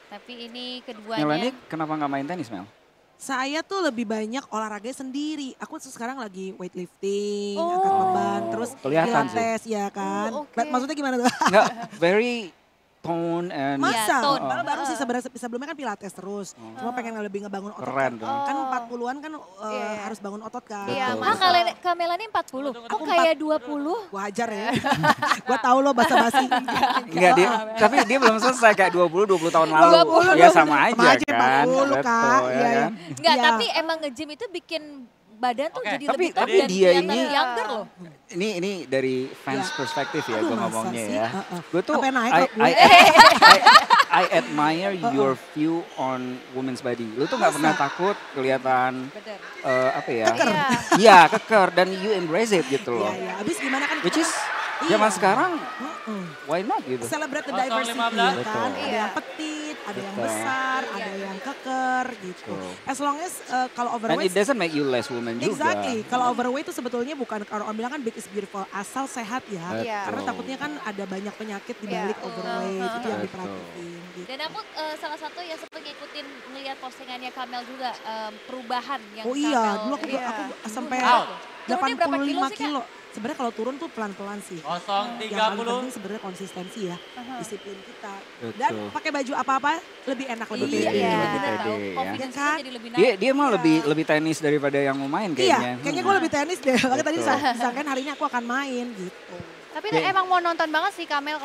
Tapi ini Melanie keduanya. kenapa nggak main tenis, Mel? Saya tuh lebih banyak olahraga sendiri. Aku sekarang lagi weightlifting, Oh. angkat beban, terus Kelihatan sih. pilates ya kan. Oh, oke. Maksudnya gimana tuh? Nggak, very tone and Masa? tone. Padahal baru sih sebelumnya kan pilates terus. Cuma pengen lebih ngebangun otot. Keren dong. Kan 40-an kan harus bangun otot kan. Iya, Betul. Kamela ini 40. Kok Aku kayak 20? Wajar ya. Gue tahu lo basa-basi. Enggak dia, tapi dia belum selesai kayak 20 tahun lalu. 20. Ya sama aja, Sama aja, kan. 40, Kak. Betul, ya Iya, kan? Enggak, Iya. tapi emang nge-gym itu bikin badan tuh Oke. jadi Tapi- lebih top tapi dan dia kelihatan ini- younger loh. Ini dari fans Ya. perspektif ya Aduh, gue masa ngomongnya sih? ya. Heeh. Gue tuh Sampai naik I, rok gue. I admire your view on women's body. Lu tuh nggak pernah takut kelihatan Bener. apa ya? Keker. Iya keker dan you embrace it gitu loh. Iya, abis gimana kan Which is Iya. zaman sekarang Heeh. why not gitu. Celebrate the 015. diversity ya kan. Betul. Ada Iya. yang petit, ada yang Betul. besar, ada yang keker gitu. Betul. As long as kalau And overweight it doesn't make you less woman juga. Exactly. Kalau overweight itu sebetulnya bukan, kalau orang bilang kan big is beautiful, asal sehat ya. Iya. Karena takutnya kan ada banyak penyakit di balik Iya. overweight, itu yang Betul. diperhatiin. Gitu. Dan aku salah satu yang sempat ngikutin ngeliat postingannya Kamel juga perubahan yang Oh iya, Kamel- dulu aku Iya. sampai Out. Turunnya berapa kilo 85 sih, Kak? kilo. Sebenarnya kalau turun tuh pelan-pelan sih. Yang paling 030. penting sebenarnya konsistensi ya, disiplin kita. Betul. Dan pakai baju apa-apa lebih enak, lebih Lebih Iya, pede, pede. lebih bener pede, tau. ya. Confidence Ya kan? kita jadi lebih naik. Dia mah lebih tenis daripada yang mau main kayaknya. Iya, kayaknya gue lebih tenis deh. Makanya tadi disangkain hari ini aku akan main gitu. Tapi Oke. emang mau nonton banget sih Kamel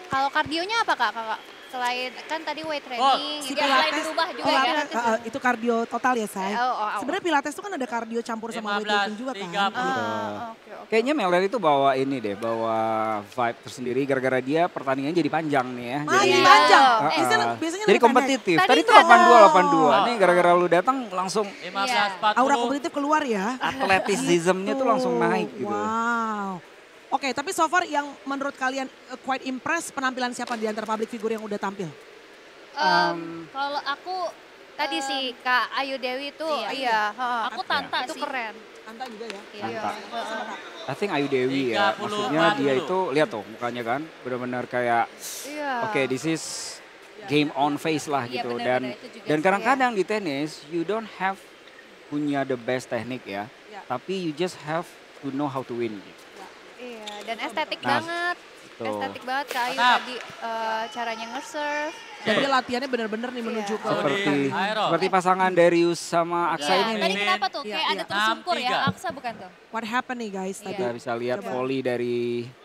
kalau kardionya apa Kak? Kakak? Selain kan tadi weight training Si gitu. Yang lain di rumah juga ya? Itu kardio total ya, Say. Oh. Sebenarnya pilates tuh kan ada kardio campur sama weightlifting juga kan. 15, Oke. Kayaknya Meldan itu bawa ini deh, bawa vibe tersendiri gara-gara dia pertandingannya jadi panjang nih ya. Main Iya. panjang. Heeh. Biasanya Jadi lebih pendek. kompetitif. Tadi Tadi tuh kan- 82. Nih gara-gara lu datang langsung 15, 40. Aura kompetitif keluar ya. atletisismnya tuh langsung naik gitu. Wow. Oke, tapi so far yang menurut kalian quite impress penampilan siapa di antara public figure yang udah tampil? Kalau aku Tadi si Kak Ayu Dewi itu Iya. heeh. Aku Tanta itu sih. keren. Anta juga ya. Iya. I think Ayu Dewi ya. 30 Maksudnya dia dulu. itu lihat tuh mukanya kan benar-benar kayak Iya. oke, this is game on face lah Iya, gitu. benar-benar Dan itu juga dan sih. kadang-kadang di tenis you don't have punya the best teknik ya. Iya. Tapi you just have to know how to win gitu. Iya, dan estetik Nah, banget. Betul. Estetik banget Kak Ayu Mantap. tadi caranya nge-serve. Jadi latihannya bener-bener nih menuju Iya. ke Seperti Aero. seperti pasangan Darius sama Aksa Iya, ini tadi nih. kenapa tuh? Iya, Kayak ada iya. tersungkur ya, 63. Aksa bukan tuh? what happened nih guys tadi. Kita bisa lihat Coba. volley dari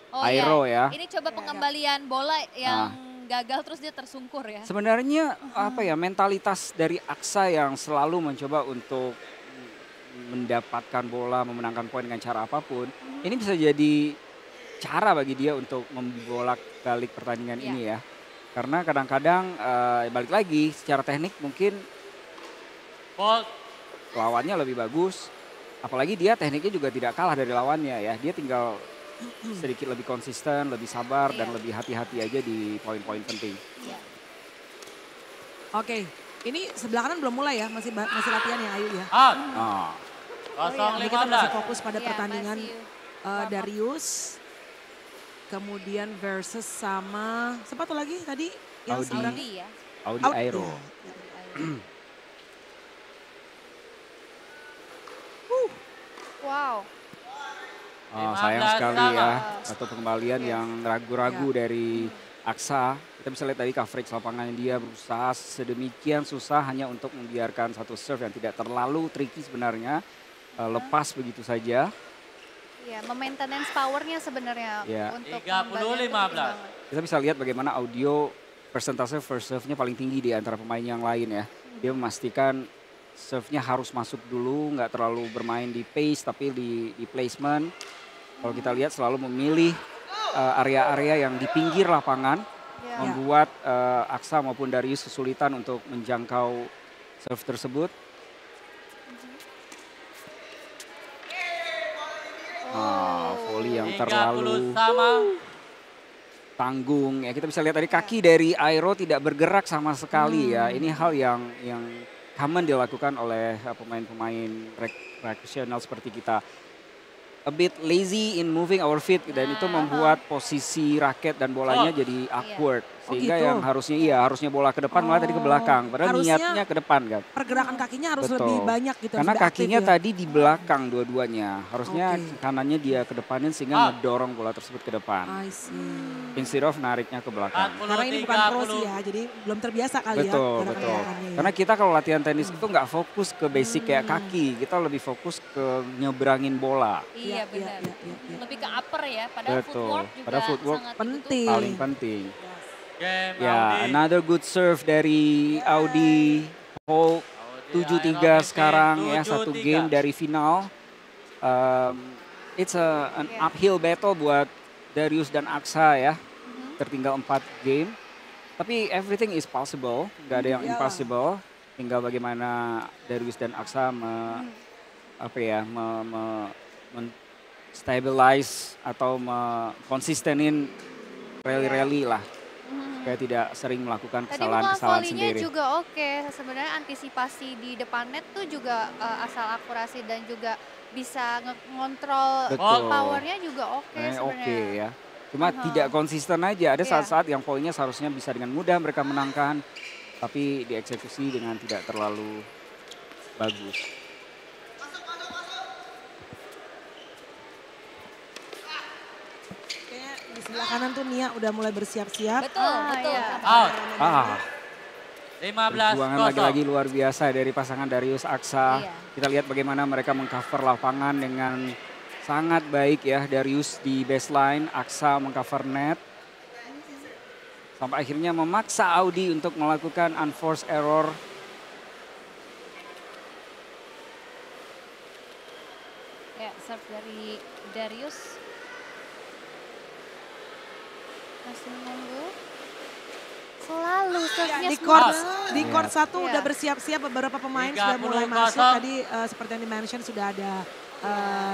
Oh Aero iya. ya. Ini coba pengembalian bola yang gagal terus dia tersungkur ya. Sebenarnya apa ya mentalitas dari Aksa yang selalu mencoba untuk mendapatkan bola, memenangkan poin dengan cara apapun. Ini bisa jadi cara bagi dia untuk membolak-balik pertandingan Iya. ini ya. Karena kadang-kadang balik lagi secara teknik mungkin Ball. lawannya lebih bagus. Apalagi dia tekniknya juga tidak kalah dari lawannya ya. Dia tinggal sedikit lebih konsisten, lebih sabar dan Iya. lebih hati-hati aja di poin-poin penting. Oke, ini sebelah kanan belum mulai ya, masih latihan ya Ayu ya. Out. Oh. Jadi kita masih 015. fokus pada Iya, pertandingan masih Darius. Kemudian versus sama, siapa tuh lagi tadi? Yang Audi. seberang? Audi ya. Audi Out, Aero. iya. Wow. Oh, sayang 15 sekali sama. ya. Satu pengembalian yang ragu-ragu Iya. dari Aksa. Kita bisa lihat tadi coverage lapangan dia berusaha sedemikian susah hanya untuk membiarkan satu serve yang tidak terlalu tricky sebenarnya. Lepas begitu saja. Iya, maintenance powernya sebenarnya Iya. untuk 30, pengembalian itu 15. banget. Kita bisa lihat bagaimana audio persentase first serve-nya paling tinggi di antara pemain yang lain ya. Dia memastikan serve-nya harus masuk dulu, nggak terlalu bermain di pace tapi di placement. Kalau kita lihat selalu memilih area-area yang di pinggir lapangan, Iya. membuat Aksa maupun Darius kesulitan untuk menjangkau serve tersebut. Volley yang 30 terlalu sama. tanggung ya, kita bisa lihat dari kaki dari Aero tidak bergerak sama sekali ya. Ini hal yang common dilakukan oleh pemain-pemain rekreasional seperti kita. A bit lazy in moving our feet dan itu membuat posisi raket dan bolanya jadi awkward Sehingga gitu. yang harusnya bola ke depan malah tadi ke belakang. Padahal Harusnya niatnya ke depan kan. Pergerakan kakinya harus Betul. lebih banyak gitu. Karena harus lebih kakinya aktif ya. tadi di belakang dua-duanya. Harusnya Oke. kanannya dia ke depanin sehingga ngedorong bola tersebut ke depan. I see. Instead of nariknya ke belakang. 40, Karena ini bukan pro sih 30. ya, jadi belum terbiasa kali ya. Betul, betul. gerakan-gerakannya ya. Karena kita kalau latihan tenis itu nggak fokus ke basic kayak kaki. Kita lebih fokus ke nyebrangin bola. Iya benar. Iya. Lebih ke upper ya, padahal Betul. footwork juga Padahal footwork sangat penting. Paling penting. Game Ya, Audi. another good serve dari Audi. Hold Audi 7-3 Aero sekarang Pimpin, ya, satu 7-3. game dari final. It's an uphill battle buat Darius dan Aksa ya. Tertinggal 4 game. Tapi everything is possible, nggak ada yang Iyalah. impossible. Tinggal bagaimana Darius dan Aksa stabilize atau konsistenin rally-rally lah. Supaya tidak sering melakukan Tadi bukan kesalahan-kesalahan volley-nya sendiri. juga oke. Sebenarnya antisipasi di depan net tuh juga asal akurasi dan juga bisa ngontrol Betul. powernya juga oke Oke sebenarnya. ya. Cuma tidak konsisten aja. Ada Iya. saat-saat yang poinnya seharusnya bisa dengan mudah mereka menangkan. Tapi dieksekusi dengan tidak terlalu bagus. Kayaknya di sebelah kanan tuh Nia udah mulai bersiap-siap. Betul, betul. iya. Out. Ah, 15 perjuangan kosong. lagi-lagi luar biasa dari pasangan Darius Aksa. Iya. Kita lihat bagaimana mereka mengcover lapangan dengan sangat baik ya. Darius di baseline, Aksa mengcover net. Sampai akhirnya memaksa Audi untuk melakukan unforced error. Ya, serve dari Darius. Masih nunggu. Selalu serve-nya Di court, smooth. di court Iya. satu Iya. udah bersiap-siap, beberapa pemain sudah 30 mulai masuk. kosong. Tadi seperti yang di-mention sudah ada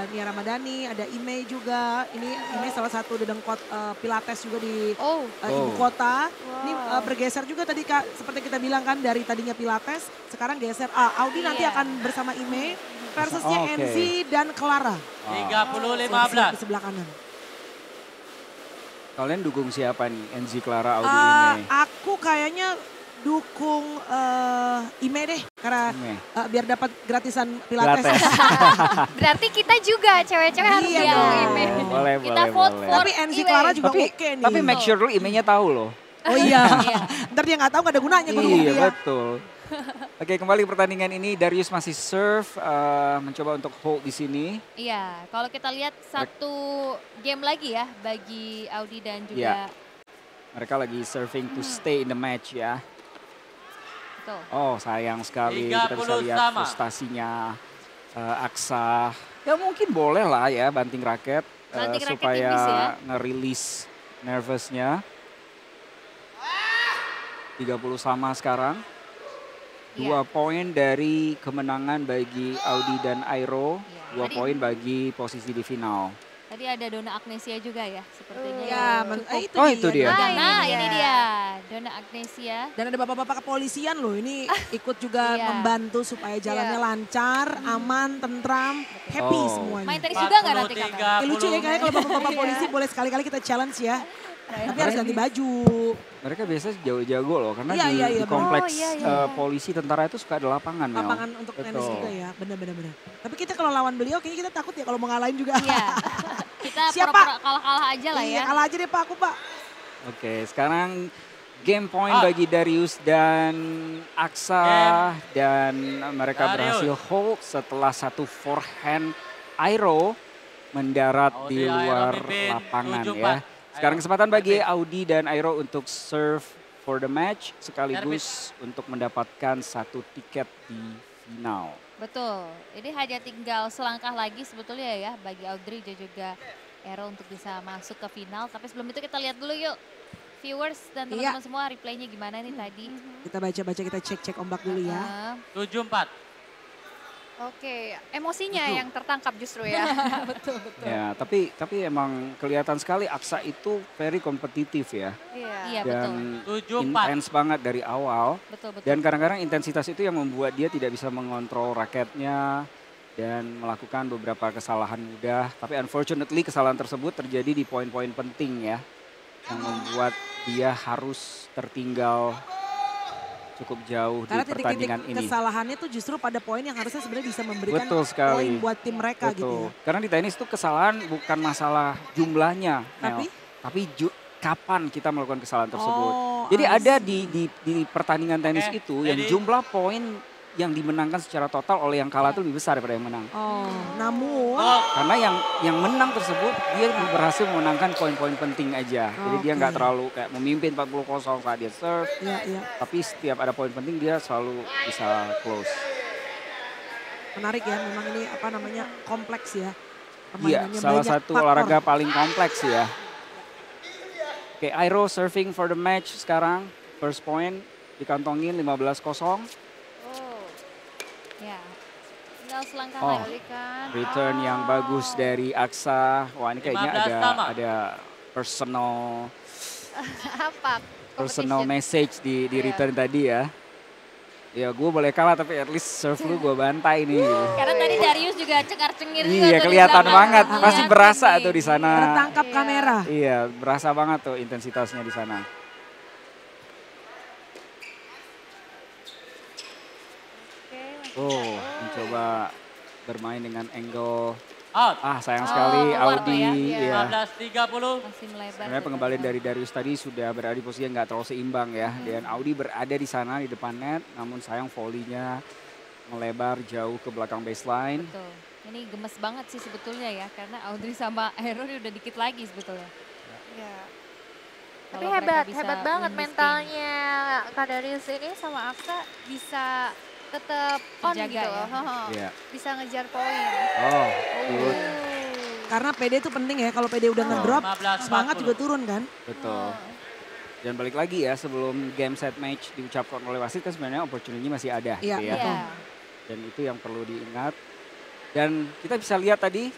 Nia Ramadhani, ada Ime juga. Ini Ime salah satu dedengkot Pilates juga di Oh, ibu kota. Wow. Ini bergeser juga tadi Kak, seperti kita bilang kan dari tadinya Pilates, sekarang geser. Audi nanti Iya. akan bersama Ime versusnya Oke. Enzi dan Clara. 30, Siap-siap 15. di sebelah kanan. Kalian dukung siapa nih? Enzi, Clara, Audi, Eh, ini? aku kayaknya dukung Ime deh karena Ime. biar dapat gratisan Pilates. Pilates. berarti kita juga cewek-cewek harus Iya dukung dong. Ime. Boleh, Kita boleh, vote boleh. for Tapi Enzi Ime. Clara juga Tapi, oke nih. tapi make sure dulu Imenya tahu loh. Oh iya. Iya. Ntar dia nggak tahu nggak ada gunanya gue dukung Iya dia. betul. Oke, kembali pertandingan ini Darius masih serve, mencoba untuk hold di sini. Iya, kalau kita lihat satu game lagi ya bagi Audi dan juga Mereka lagi serving to stay in the match ya. betul. Oh sayang sekali kita bisa 30 lihat sama. frustasinya Aksa. Ya mungkin boleh lah ya banting raket Banting raket supaya tipis ya. ngerilis nervousnya. 30 sama sekarang. Iya. 2 poin dari kemenangan bagi Audi dan Aero. Iya. 2 Tadi- poin bagi posisi di final. Tadi ada Donna Agnesia juga ya sepertinya. Ya, yang cukup- Oh, itu dia. Nah, ini ini dia. dia Donna Agnesia. Dan ada bapak-bapak kepolisian loh, ini ikut juga Iya. membantu supaya jalannya lancar, aman, tentram, happy Oh. semuanya. Main tenis juga nggak nanti kakak? Lucu ya kayaknya kalau bapak-bapak Iya. polisi boleh sekali-kali kita challenge ya. Tapi harus ganti baju. Mereka biasanya jago-jago loh karena Iya, di, iya, di iya, kompleks benar. Oh, iya, iya. polisi tentara itu suka ada lapangan. Mel. Lapangan untuk tenis Betul. juga ya, benar-benar. Tapi kita kalau lawan beliau kayaknya kita takut ya kalau mau ngalahin juga. Iya. Kita Siap, pura-pura kalah-kalah aja lah Iya, ya. kalah aja deh Pak, aku Pak. Oke, sekarang game point bagi Darius dan Aksa dan mereka Darius. berhasil hold setelah satu forehand Aero mendarat di Audi, Aero luar pimpin, lapangan 7-4. ya. Sekarang Ayo, kesempatan bagi pimpin. Audi dan Aero untuk serve for the match sekaligus untuk mendapatkan satu tiket di final. Betul. Ini hanya tinggal selangkah lagi sebetulnya ya bagi Audrey dan juga Aero untuk bisa masuk ke final. Tapi sebelum itu kita lihat dulu yuk viewers dan Iya. teman-teman semua replaynya gimana nih tadi. Kita baca-baca, kita cek-cek ombak dulu ya. Ah, 74. Oke, emosinya yang tertangkap justru ya. Ya, tapi emang kelihatan sekali Aksa itu very kompetitif ya. Iya Dan betul. 74. intens banget dari awal. Betul betul. Dan kadang-kadang intensitas itu yang membuat dia tidak bisa mengontrol raketnya dan melakukan beberapa kesalahan mudah. Tapi unfortunately kesalahan tersebut terjadi di poin-poin penting ya. Yang membuat dia harus tertinggal cukup jauh Karena di pertandingan titik-titik ini. kesalahannya tuh justru pada poin yang harusnya sebenarnya bisa memberikan Betul sekali. poin buat tim mereka gitu Betul. ya. Karena di tenis itu kesalahan bukan masalah jumlahnya, Mel. Tapi kapan kita melakukan kesalahan tersebut. Oh, Jadi I ada see. di pertandingan tenis Oke, itu yang ready? jumlah poin yang dimenangkan secara total oleh yang kalah itu lebih besar daripada yang menang. Oh, namun Karena yang menang tersebut dia berhasil memenangkan poin-poin penting aja. Jadi dia nggak Oke. terlalu kayak memimpin 40-0 saat dia serve. ya. Tapi setiap ada poin penting dia selalu bisa close. Menarik ya, memang ini apa namanya kompleks ya. Iya, Permainannya salah banyak satu faktor. olahraga paling kompleks ya. Oke, Airo serving for the match sekarang. First point dikantongin 15-0. Ya. Tinggal selangkah Oh. lagi. Balikan. Return yang bagus dari Aksa. Wah, ini kayaknya 15 sama. ada personal Apa? personal Competition. message di Iya. return tadi ya. Ya gue boleh kalah tapi at least serve lu gue bantai nih. Karena tadi Darius juga cengar-cengir juga Iya tuh di kelihatan belakang. banget. Pasti Ngeliatin berasa nih. tuh di sana. Tertangkap Iya. kamera. Iya berasa banget tuh intensitasnya di sana. Oke, masih Oh mencoba bermain dengan angle. Out. Sayang Oh, sekali keluar tuh Audi. ya. Iya. Iya. 15-30. Masih melebar. Sebenarnya tuh pengembalian tadi. dari Darius tadi sudah berada di posisi yang nggak terlalu seimbang ya. Dan Audi berada di sana di depan net. Namun sayang volley-nya melebar jauh ke belakang baseline. Betul. Ini gemes banget sih sebetulnya ya. Karena Audrey sama Aero ini udah dikit lagi sebetulnya. Iya. Tapi Kalau mereka hebat, bisa hebat banget win this mentalnya Kak Darius ini sama Aksa bisa tetap on Terjaga gitu ya. loh. Iya. Bisa ngejar poin. Oh, good. Karena PD itu penting ya, kalau PD udah ngedrop, 15-40. semangat juga turun kan. Betul. Dan balik lagi ya sebelum game set match diucapkan oleh wasit kan sebenarnya opportunity masih ada Iya, gitu ya. Iya. Dan itu yang perlu diingat. Dan kita bisa lihat tadi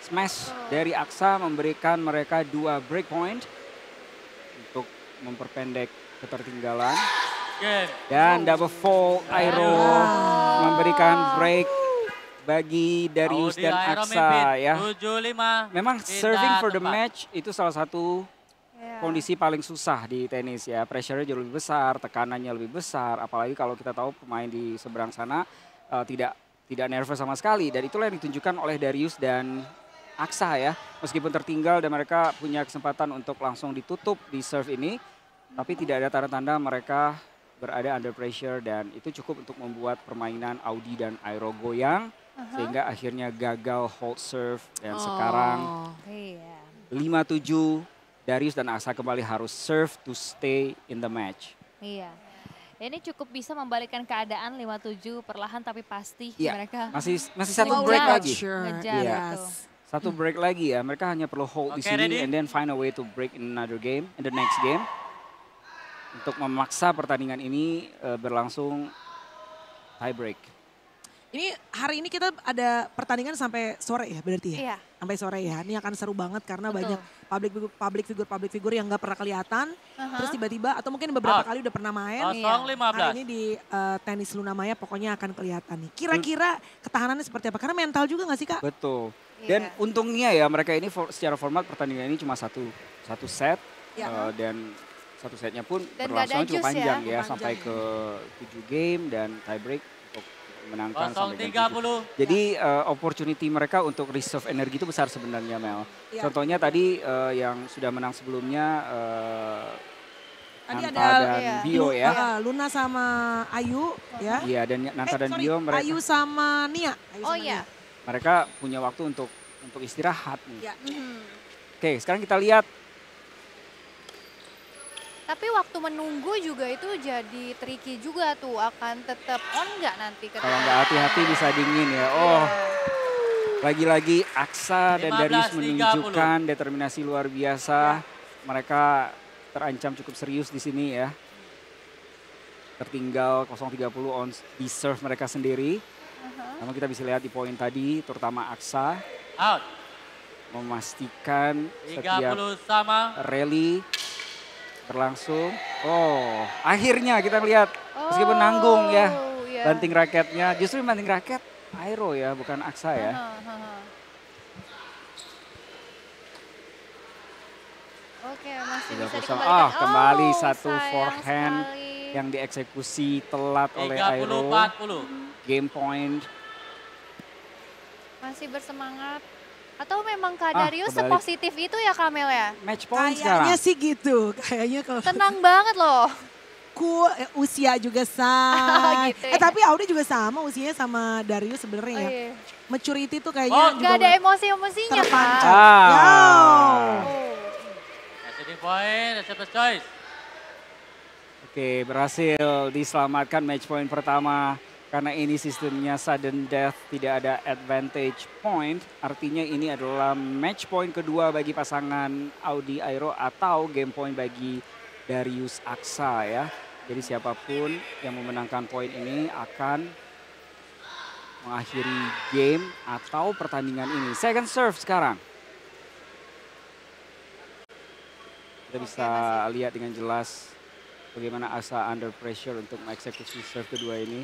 smash dari Aksa memberikan mereka 2 break point untuk memperpendek ketertinggalan. Game. Dan double fall Airo memberikan break bagi Darius Audi dan Aero Aksa mimpin, ya. 7-5. Memang Pindah serving for the tempat. match itu salah satu Iya. kondisi paling susah di tenis ya. Pressure-nya jauh lebih besar, tekanannya lebih besar. Apalagi kalau kita tahu pemain di seberang sana tidak nervous sama sekali. Dan itulah yang ditunjukkan oleh Darius dan Aksa ya. Meskipun tertinggal dan mereka punya kesempatan untuk langsung ditutup di serve ini. Tapi tidak ada tanda-tanda mereka berada under pressure. Dan itu cukup untuk membuat permainan Audi dan Airo goyang. Sehingga akhirnya gagal hold serve. Dan sekarang Iya. 5-7 Darius dan Aksa kembali harus serve to stay in the match. Iya. Ini cukup bisa membalikkan keadaan 5-7 perlahan tapi pasti Iya, mereka masih satu Slow break down. lagi. ngejar Iya. gitu. Satu break lagi ya. Mereka hanya perlu hold di Oke, sini ready? and then find a way to break in another game, in the next game. Untuk memaksa pertandingan ini berlangsung tie break. Ini hari ini kita ada pertandingan sampai sore ya berarti ya? Iya. Sampai sore ya. Ini akan seru banget karena Betul. banyak public figure yang nggak pernah kelihatan. Terus tiba-tiba atau mungkin beberapa Out. kali udah pernah main. Kosong Hari 15. ini di tenis Luna Maya pokoknya akan kelihatan nih. Kira-kira ketahanannya seperti apa? Karena mental juga nggak sih Kak? Betul. Iya. Dan untungnya ya mereka ini secara format pertandingan ini cuma satu set. Ya. Dan satu setnya pun Dan nggak ada berlangsung cukup jus ya, panjang ya, panjang. sampai ke 7 game dan tie break untuk menangkan sampai game 0-30. 7. Jadi opportunity mereka untuk reserve energi itu besar sebenarnya Mel. Iya. Contohnya tadi yang sudah menang sebelumnya Tadi Nanta ada dan iya. Bio ya. Luna sama Ayu ya. Iya dan Nanta dan sorry, Bio mereka Ayu sama Nia. Ayu Oh sama iya. Nia. mereka punya waktu untuk istirahat nih. Ya. Oke, sekarang kita lihat Tapi waktu menunggu juga itu jadi tricky juga tuh. Akan tetap on nggak nanti? kalau nggak hati-hati bisa dingin ya. Oh, lagi-lagi Aksa dan Darius 15-30. menunjukkan determinasi luar biasa. Mereka terancam cukup serius di sini ya. Tertinggal 0-30 on di serve mereka sendiri. Namun kita bisa lihat di poin tadi, terutama Aksa Out. memastikan setiap 30 sama. rally berlangsung. Oh, akhirnya kita lihat meskipun nanggung ya Iya. banting raketnya. Justru yang banting raket Airo ya, bukan Aksa ya. Oke, masih bisa 30 dikembalikan. kembali Oh, satu sayang forehand sekali. yang dieksekusi telat oleh 30, Airo. 40. Game point. Masih bersemangat. Atau memang Kak Darius kebalik. sepositif itu ya Kamel ya? Match point sekarang. Kayaknya sih gitu. Kayaknya kalau Tenang banget loh. usia juga sama. Gitu ya. Tapi Audi juga sama usianya sama Darius sebenarnya Oh, ya. iya. Maturity tuh kayaknya juga Gak ada emosi-emosinya kan? terpancar. Ah. Yo. Oh. Setting point, reserve choice. Oke, berhasil diselamatkan match point pertama. Karena ini sistemnya sudden death, tidak ada advantage point. Artinya ini adalah match point kedua bagi pasangan Audi Airo atau game point bagi Darius Aksa ya. Jadi siapapun yang memenangkan poin ini akan mengakhiri game atau pertandingan ini. Second serve sekarang. Kita bisa lihat dengan jelas bagaimana Aksa under pressure untuk mengeksekusi serve kedua ini.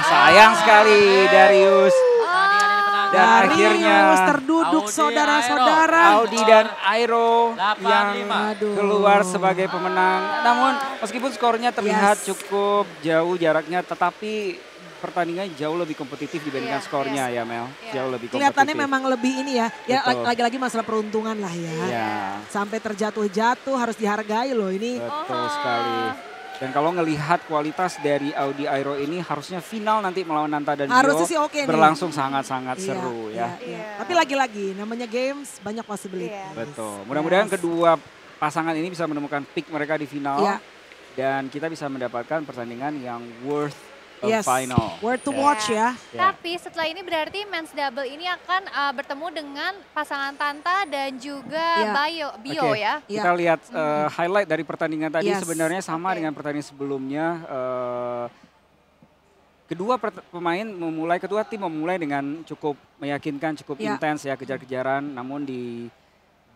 Sayang sekali Darius. Dan Darius akhirnya terduduk Audi, saudara-saudara. Audi dan Airo 85. yang Aduh. keluar sebagai pemenang. Namun meskipun skornya terlihat Yes. cukup jauh jaraknya, tetapi pertandingan jauh lebih kompetitif dibandingkan Iya, skornya ya Mel. Iya. Jauh lebih kompetitif. Kelihatannya memang lebih ini ya. Ya Betul. lagi-lagi masalah peruntungan lah ya. Ya, Sampai terjatuh-jatuh harus dihargai loh ini. betul sekali. Dan kalau ngelihat kualitas dari Audi Airo ini harusnya final nanti melawan Nanta dan Harusnya Gio sih oke nih. berlangsung sangat-sangat Iya, seru ya. Iya. Tapi lagi-lagi namanya games banyak possibility. Iya. Betul. Mudah-mudahan Yes. kedua pasangan ini bisa menemukan pick mereka di final. Iya. Dan kita bisa mendapatkan pertandingan yang worth a Yes. final. Worth to Ya. watch ya. Ya. Tapi setelah ini berarti men's double ini akan bertemu dengan pasangan Tanta dan juga Iya. Bio Oke, ya. Iya. Kita lihat highlight dari pertandingan tadi Yes. sebenarnya sama Oke. dengan pertandingan sebelumnya. Kedua tim memulai dengan cukup meyakinkan, cukup Iya. intens ya kejar-kejaran. Namun di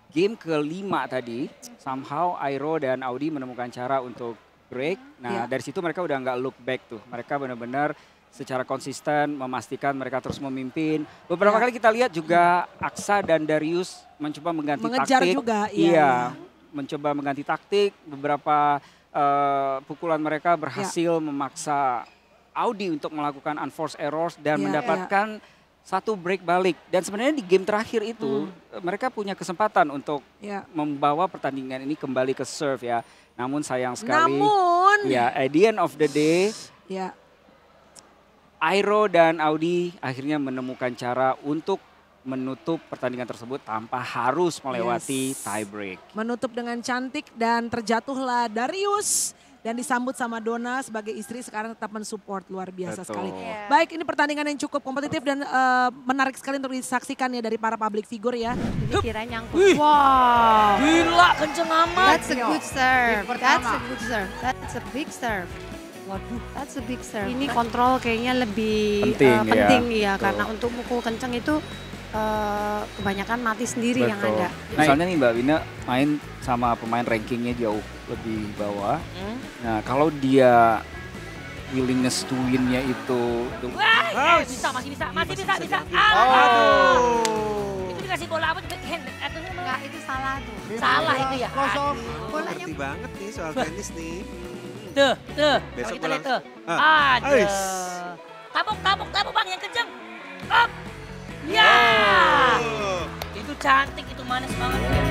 game kelima tadi, somehow Airo dan Audi menemukan cara untuk break. Nah Iya. dari situ mereka udah nggak look back tuh. Mereka benar-benar secara konsisten memastikan mereka terus memimpin. Beberapa Iya. kali kita lihat juga Aksa dan Darius mencoba mengganti Mengejar taktik. juga, Iya, mencoba mengganti taktik. Beberapa pukulan mereka berhasil memaksa Audi untuk melakukan unforced errors dan Iya, mendapatkan satu break balik. Dan sebenarnya di game terakhir itu mereka punya kesempatan untuk Ya. membawa pertandingan ini kembali ke serve ya. Namun sayang sekali. Namun Ya, at the end of the day, ya Airo dan Audi akhirnya menemukan cara untuk menutup pertandingan tersebut tanpa harus melewati Yes. tie break. menutup dengan cantik dan terjatuhlah Darius dan disambut sama Donna sebagai istri sekarang tetap mensupport luar biasa Betul. sekali. Iya. Baik, ini pertandingan yang cukup kompetitif dan menarik sekali untuk disaksikan ya dari para public figure ya. Ini kira nyangkut. Wow, gila kenceng amat. That's a good serve. Pertama. That's a good serve. That's a big serve. Waduh, that's a big serve. Ini kontrol kayaknya lebih Penting, ya. ya, Betul. karena untuk mukul kenceng itu kebanyakan mati sendiri yang Betul. ada. Misalnya nih Mbak Wina main sama pemain rankingnya jauh lebih bawah. Nah kalau dia willingness to win-nya itu Bisa, masih bisa. Itu dikasih bola apa? Enggak, itu salah tuh. Salah itu ya. Bolanya Ngerti banget nih soal tenis nih. Tuh. Besok Kalau kita lihat pulang. tuh. Aduh. Ais. Tabuk bang yang kenceng. Up. Ya. Oh. Itu cantik, itu manis banget.